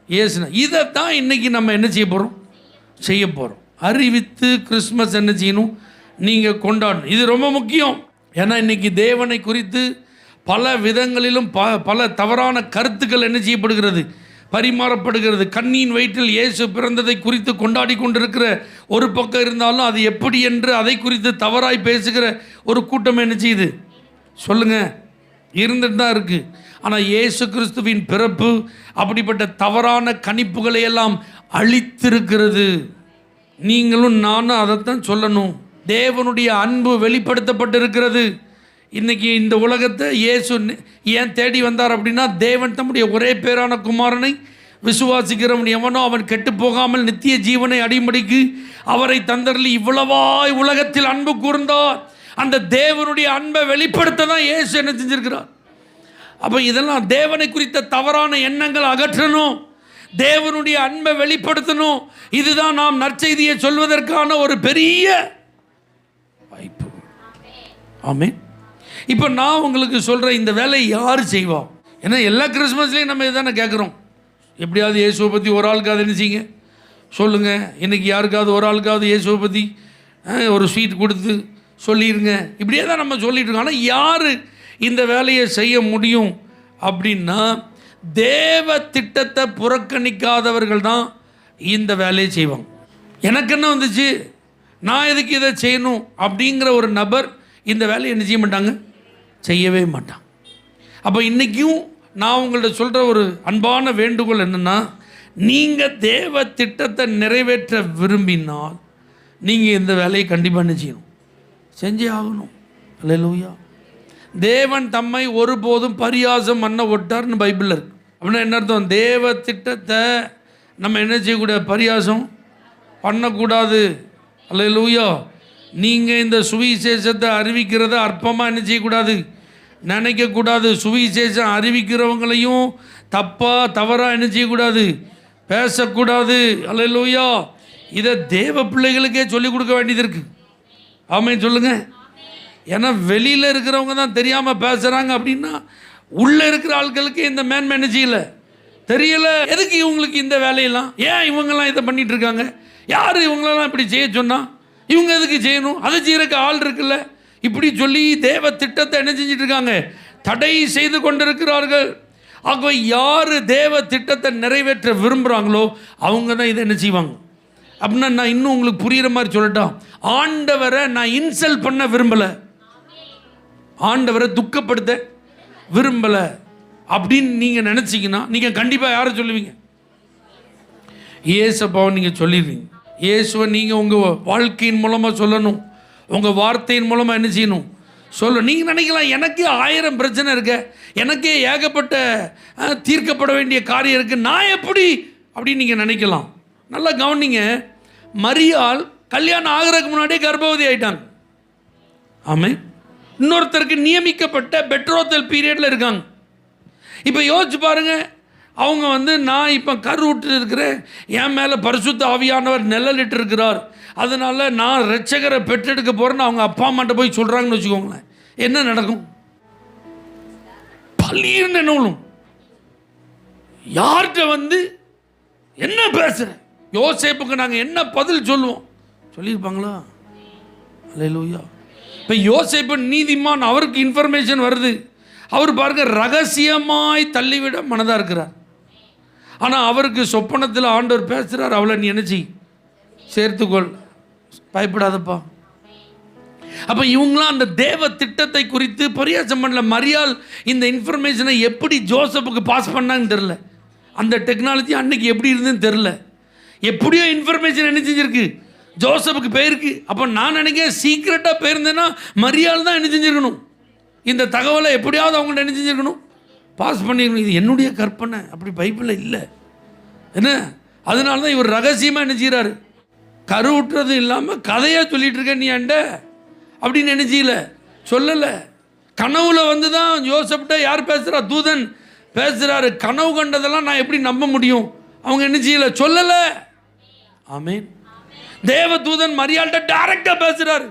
ஏசுனா. இதைத்தான் இன்றைக்கி நம்ம என்ன செய்ய போகிறோம். அறிவித்து கிறிஸ்மஸ் என்ன செய்யணும், நீங்கள் கொண்டாடணும். இது ரொம்ப முக்கியம். ஏன்னா இன்றைக்கி தேவனை குறித்து பல விதங்களிலும் பல தவறான கருத்துக்கள் என்ன செய்யப்படுகிறது, பரிமாறப்படுகிறது. கண்ணியின் வயிற்றில் இயேசு பிறந்ததை குறித்து கொண்டாடி கொண்டிருக்கிற ஒரு பக்கம் இருந்தாலும் அது எப்படி என்று அதை குறித்து தவறாய் பேசுகிற ஒரு கூட்டம் என்ன செய்யுது, சொல்லுங்கள், இருந்துட்டு தான் இருக்குது. ஆனால் இயேசு கிறிஸ்துவின் பிறப்பு அப்படிப்பட்ட தவறான கணிப்புகளை எல்லாம் அழித்திருக்கிறது. நீங்களும் நானும் அதைத்தான் சொல்லணும். தேவனுடைய அன்பு வெளிப்படுத்தப்பட்டிருக்கிறது. இன்றைக்கி இந்த உலகத்தை இயேசு ஏன் தேடி வந்தார் அப்படின்னா, தேவன் தம்முடைய ஒரே பேரான குமாரனை விசுவாசிக்கிறவன் எவனோ அவன் கெட்டு போகாமல் நித்திய ஜீவனை அடிமடிக்கு அவரை தந்தரலி இவ்வளவாய் உலகத்தில் அன்பு கூர்ந்தார். அந்த தேவனுடைய அன்பை வெளிப்படுத்த தான் இயேசு என்ன செஞ்சிருக்கிறார். அப்போ இதெல்லாம் தேவனை குறித்த தவறான எண்ணங்கள் அகற்றணும், தேவனுடைய அன்பை வெளிப்படுத்தணும். இதுதான் நாம் நற்செய்தியை சொல்வதற்கான ஒரு பெரிய வாய்ப்பு. ஆமென். இப்போ நான் உங்களுக்கு சொல்கிற இந்த வேலையை யார் செய்வா? ஏன்னா எல்லா கிறிஸ்மஸ்லேயும் நம்ம இதுதானே கேட்குறோம், எப்படியாவது இயேசுவை பற்றி ஒரு ஆளுக்காவது என்ன செய்யுங்க சொல்லுங்கள். இன்றைக்கி யாருக்காவது ஒரு ஆளுக்காவது இயேசுவை பற்றி ஒரு ஸ்வீட் கொடுத்து சொல்லிடுங்க. இப்படியே தான் நம்ம சொல்லிட்டு இருக்கோம். ஆனால் யார் இந்த வேலையை செய்ய முடியும் அப்படின்னா, தேவ திட்டத்தை புறக்கணிக்காதவர்கள் தான் இந்த வேலையை செய்வாங்க. எனக்கு என்ன வந்துச்சு, நான் எதுக்கு இதை செய்யணும் அப்படிங்கிற ஒரு நபர் இந்த வேலையை என்ன செய்ய மாட்டாங்க, செய்யவே மாட்டான். அப்போ இன்றைக்கும் நான் உங்கள்ட்ட சொல்கிற ஒரு அன்பான வேண்டுகோள் என்னென்னா, நீங்கள் தேவ திட்டத்தை நிறைவேற்ற விரும்பினால் நீங்கள் இந்த வேலையை கண்டிப்பாக என்ன செய்யணும், செஞ்சே ஆகணும். அல்லேலூயா. தேவன் தம்மை ஒருபோதும் பரியாசம் பண்ண ஒட்டார்னு பைபிளில் இருக்கு. அப்படின்னா என்ன அர்த்தம், தேவ திட்டத்தை நம்ம என்ன செய்யக்கூடாது, பரியாசம் பண்ணக்கூடாது. அல்லேலூயா. நீங்கள் இந்த சுவிசேஷத்தை அறிவிக்கிறத அற்பமாக என்ன செய்யக்கூடாது, நினைக்கக்கூடாது. சுவிசேஷம் அறிவிக்கிறவங்களையும் தவறாக என்ன செய்யக்கூடாது, பேசக்கூடாது. அல்லேலூயா. இதை தேவ பிள்ளைகளுக்கே சொல்லிக் கொடுக்க வேண்டியது இருக்குது. ஆமென் சொல்லுங்கள். ஏன்னா வெளியில் இருக்கிறவங்க தான் தெரியாமல் பேசுகிறாங்க அப்படின்னா உள்ளே இருக்கிற ஆட்களுக்கு இந்த மேன்மை என்ன செய்யலை, தெரியல. எதுக்கு இவங்களுக்கு இந்த வேலையெல்லாம், ஏன் இவங்கெல்லாம் இதை பண்ணிகிட்டு இருக்காங்க, யார் இவங்களெல்லாம் இப்படி செய்ய சொன்னால், இவங்க எதுக்கு செய்யணும், அதை செய்கிறக்கு ஆள் இருக்குல்ல, இப்படி சொல்லி தேவ திட்டத்தை என்ன செஞ்சிட்டு இருக்காங்க, தடை செய்து கொண்டிருக்கிறார்கள். ஆகவே யார் தேவ திட்டத்தை நிறைவேற்ற விரும்புகிறாங்களோ அவங்க தான் இதை என்ன செய்வாங்க. அப்படின்னா நான் இன்னும் உங்களுக்கு புரிகிற மாதிரி சொல்லட்டா, ஆண்டவரை நான் இன்சல்ட் பண்ண விரும்பலை, ஆண்டவரை துக்கப்படுத்த விரும்பலை அப்படின்னு நீங்கள் நினச்சிங்கன்னா நீங்கள் கண்டிப்பாக யாரை சொல்லுவீங்க, இயேசுவை நீங்கள் சொல்லிடுவீங்க. இயேசுவை நீங்கள் உங்கள் வாழ்க்கையின் மூலமாக சொல்லணும், உங்கள் வார்த்தையின் மூலமாக என்ன செய்யணும், சொல்ல. நீங்கள் நினைக்கலாம் எனக்கு 1000 பிரச்சனை இருக்கு, எனக்கே ஏகப்பட்ட தீர்க்கப்பட வேண்டிய காரியம் இருக்குது, நான் எப்படி அப்படின்னு நீங்கள் நினைக்கலாம். நல்லா கவனிங்க, மரியாள் கல்யாணம் ஆகிறதுக்கு முன்னாடியே கர்ப்பவதி ஆகிட்டாங்க. ஆமாம், இன்னொருத்தருக்கு நியமிக்கப்பட்ட பெட்ரோத்தல் பீரியடில் இருக்காங்க. இப்போ யோசிச்சு பாருங்கள், அவங்க நான் இப்போ கருவுட்டு இருக்கிறேன், என் மேலே பரிசுத்த ஆவியானவர் நிழலிட்டு இருக்கிறார், அதனால் நான் இரட்சகரை பெற்றெடுக்க போகிறேன்னு அவங்க அப்பா அம்மாட்ட போய் சொல்கிறாங்கன்னு வச்சுக்கோங்களேன், என்ன நடக்கும்? பள்ளின்னு என்னவும் யார்கிட்ட என்ன பேச, யோசேப்புக்கு நாங்கள் என்ன பதில் சொல்லுவோம், சொல்லியிருப்பாங்களா? அல்லேலூயா. இப்போ யோசேப்பு நீதிமான், அவருக்கு இன்ஃபர்மேஷன் வருது, அவர் பாருங்க ரகசியமாய் தள்ளிவிட மனதாக இருக்கிறார். ஆனால் அவருக்கு சொப்பனத்தில் ஆண்டவர் பேசுகிறார், அவளை நீ என்ன செய், சேர்த்துக்கொள், பயப்படாதப்பா. அப்போ இவங்களாம் அந்த தேவ திட்டத்தை குறித்து பரியாசம் பண்ணல. மரியாள் இந்த இன்ஃபர்மேஷனை எப்படி ஜோசப்புக்கு பாஸ் பண்ணாங்கன்னு தெரில, அந்த டெக்னாலஜி அன்னைக்கு எப்படி இருந்துன்னு தெரில, எப்படியோ இன்ஃபர்மேஷன் என்ன செஞ்சிருக்கு, ஜோசப்புக்கு போயிருக்கு. அப்போ நான் நினைக்கிறேன் சீக்கிரட்டாக போயிருந்தேன்னா மரியாள் தான் என்ன செஞ்சுருக்கணும், இந்த தகவலை எப்படியாவது அவங்கள்ட்ட என்ன செஞ்சுருக்கணும், பாஸ் பண்ணிக்கணும். இது என்னுடைய கற்பனை, அப்படி பைபிளில் இல்லை என்ன. அதனால தான் இவர் ரகசியமாக என்ன செய்கிறாரு, கருவுட்டுறது இல்லாமல் கதையாக சொல்லிகிட்டு இருக்க நீ அண்ட அப்படின்னு என்ன செய்யலை, சொல்லலை. கனவுல தான் யோசப்ட்ட யார் பேசுகிறா, தூதன் பேசுகிறாரு. கனவு கண்டதெல்லாம் நான் எப்படி நம்ப முடியும், அவங்க என்ன செய்யலை, சொல்லலை. ஆமென். தேவ தூதன் மரியாள்கிட்ட டைரக்டாக பேசுகிறாரு,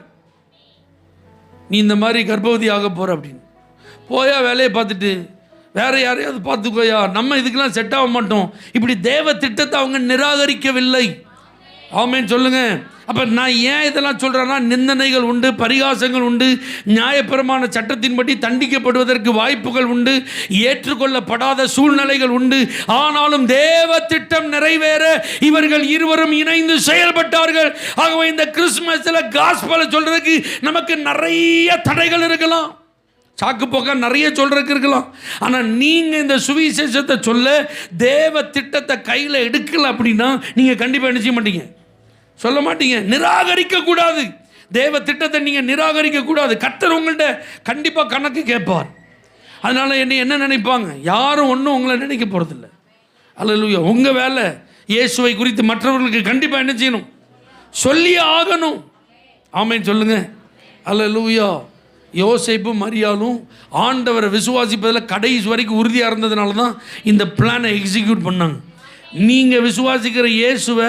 நீ இந்த மாதிரி கர்ப்பவதி ஆக போகிற அப்படின்னு. போயா வேலையை பார்த்துட்டு வேற யாரையாவது பார்த்துக்கோயா, நம்ம இதுக்கெல்லாம் செட் ஆக மாட்டோம், இப்படி தேவ திட்டத்தை அவங்க நிராகரிக்கவில்லை. ஆமென் சொல்லுங்க. அப்போ நான் ஏன் இதெல்லாம் சொல்கிறேன்னா, நிந்தனைகள் உண்டு, பரிகாசங்கள் உண்டு, நியாயபரமான சட்டத்தின்படி தண்டிக்கப்படுவதற்கு வாய்ப்புகள் உண்டு, ஏற்றுக்கொள்ளப்படாத சூழ்நிலைகள் உண்டு. ஆனாலும் தேவ திட்டம் நிறைவேற இவர்கள் இருவரும் இணைந்து செயல்பட்டார்கள். ஆகவே இந்த கிறிஸ்மஸில் காஸ்பலை சொல்றதுக்கு நமக்கு நிறைய தடைகள் இருக்கலாம், சாக்கு போக்க நிறைய சொல்றதுக்கு இருக்கலாம். ஆனால் நீங்கள் இந்த சுவிசேஷத்தை சொல்ல தேவ திட்டத்தை கையில் எடுக்கல அப்படின்னா நீங்கள் கண்டிப்பாக என்ன செய்ய மாட்டீங்க, சொல்ல மாட்டீங்க. நிராகரிக்க கூடாது, தேவ திட்டத்தை நீங்கள் நிராகரிக்க கூடாது. கர்த்தர் உங்கள்கிட்ட கண்டிப்பாக கணக்கு கேட்பார். அதனால என்ன நினைப்பாங்க, யாரும் ஒன்றும் உங்களை நினைக்க போகிறதில்ல. அல்லேலூயா. உங்கள் வேலை இயேசுவை குறித்து மற்றவர்களுக்கு கண்டிப்பாக என்ன செய்யணும், சொல்லி ஆகணும். ஆமென் சொல்லுங்க. அல்லேலூயா. யோசேப்பும் மரியாளும் ஆண்டவரை விசுவாசிப்பதில் கடைசி வரைக்கும் உறுதியாக இருந்ததுனால தான் இந்த பிளானை எக்ஸிக்யூட் பண்ணாங்க. நீங்கள் விசுவாசிக்கிற இயேசுவை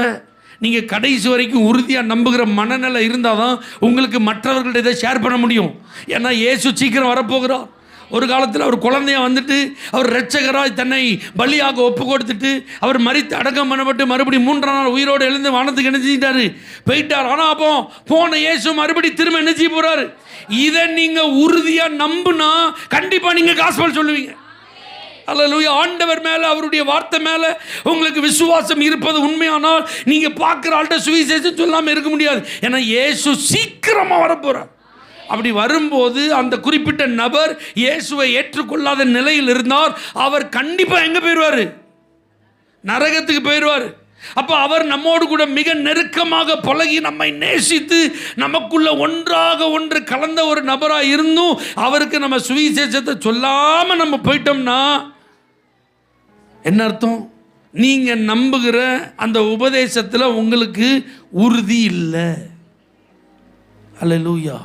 நீங்கள் கடைசி வரைக்கும் உறுதியாக நம்புகிற மனநிலை இருந்தால் தான் உங்களுக்கு மற்றவர்கள்ட்ட இதை ஷேர் பண்ண முடியும். ஏன்னா இயேசு சீக்கிரம் வரப்போகிறார். ஒரு காலத்தில் அவர் குழந்தையாக வந்துட்டு அவர் இரட்சகராய் தன்னை பலியாக ஒப்பு கொடுத்துட்டு அவர் மரித்து அடக்கம் பண்ணப்பட்டு மறுபடியும் 3ஆம் நாள் உயிரோடு எழுந்து வானத்துக்கு என்ன செஞ்சிட்டாரு, போயிட்டார். ஆனால் அப்போ போன இயேசு மறுபடி திரும்ப என்ன செய்ய போகிறாரு. இதை நீங்கள் உறுதியாக நம்புனா கண்டிப்பாக நீங்கள் காஸ்பல் சொல்லுவீங்க. அல்லேலூயா. ஆண்டவர் மேலே, அவருடைய வார்த்தை மேலே உங்களுக்கு விசுவாசம் இருப்பது உண்மையானால் நீங்கள் பார்க்குற ஆள்கிட்ட சுவிசேஷம் சொல்லாமல் இருக்க முடியாது. ஏன்னா இயேசு சீக்கிரமாக வரப்போகிறார். அப்படி வரும்போது அந்த குறிப்பிட்ட நபர் இயேசுவை ஏற்றுக்கொள்ளாத நிலையில் இருந்தார், அவர் கண்டிப்பாக எங்கே போயிடுவார், நரகத்துக்கு போயிடுவார். அப்போ அவர் நம்மோடு கூட மிக நெருக்கமாக பழகி நம்மை நேசித்து நமக்குள்ள ஒன்றாக ஒன்று கலந்த ஒரு நபராக இருந்தும் அவருக்கு நம்ம சுவிசேஷத்தை சொல்லாமல் நம்ம போயிட்டோம்னா என்ன அர்த்தம், நீங்கள் நம்புகிற அந்த உபதேசத்தில் உங்களுக்கு உறுதி இல்லை. அல்லேலூயா.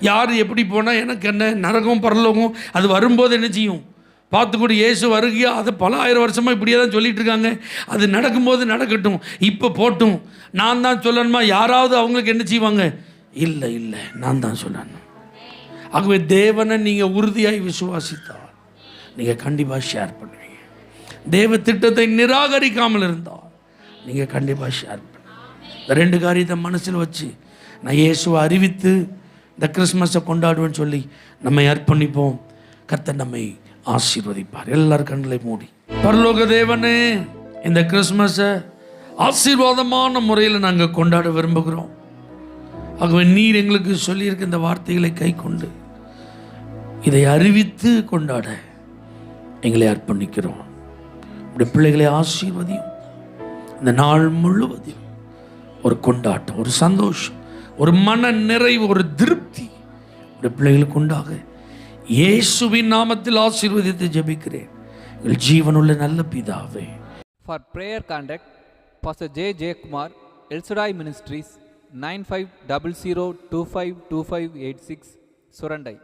யார் எப்படி போனால் எனக்கு என்ன, நரகம் பரலோகம் அது வரும்போது என்ன செய்யும் பார்த்து கூட. இயேசு வருகையா அது பல ஆயிரம் வருஷமாக இப்படியே தான் சொல்லிட்டு இருக்காங்க. அது நடக்கும்போது நடக்கட்டும், இப்போ போட்டும். நான் தான் சொல்லணுமா? யாராவது அவங்களுக்கு என்ன செய்வாங்க? இல்லை இல்லை, நான் தான் சொல்லணும். ஆகவே தேவனை நீங்கள் உறுதியாய் விசுவாசித்தால் நீங்கள் கண்டிப்பாக ஷேர் பண்ணுவீங்க. தேவ திட்டத்தை நிராகரிக்காமல் இருந்தால் நீங்கள் கண்டிப்பாக ஷேர் பண்ணுவீங்க. இந்த 2 காரியத்தை மனசில் வச்சு நான் இயேசுவை அறிவித்து இந்த கிறிஸ்மஸை கொண்டாடுவேன்னு சொல்லி நம்மை அர்ப்பணிப்போம். கர்த்தர் நம்மை ஆசீர்வதிப்பார். எல்லாரும் கண்களை மூடி. பரலோக தேவனே, இந்த கிறிஸ்மஸை ஆசீர்வாதமான முறையில் நாங்கள் கொண்டாட விரும்புகிறோம். ஆகவே நீர் எங்களுக்கு சொல்லியிருக்க இந்த வார்த்தைகளை கை கொண்டு இதை அறிவித்து கொண்டாட எங்களை அர்ப்பணிக்கிறோம். இப்படி பிள்ளைகளை ஆசீர்வதியும். இந்த நாள் முழுவதும் ஒரு கொண்டாட்டம், ஒரு சந்தோஷம், ஒரு மன நிறைவு, ஒரு திருப்தி இப்படி பிள்ளைகளுக்கு உண்டாக இயேசுவின் நாமத்தில் ஆசீர்வதித்து ஜெபிக்கிறேன் எங்கள் ஜீவனுள்ள நல்ல பிதாவே. For prayer contact Pastor J. J. Kumar, El Shaddai Ministries, 9500252586, Surandai.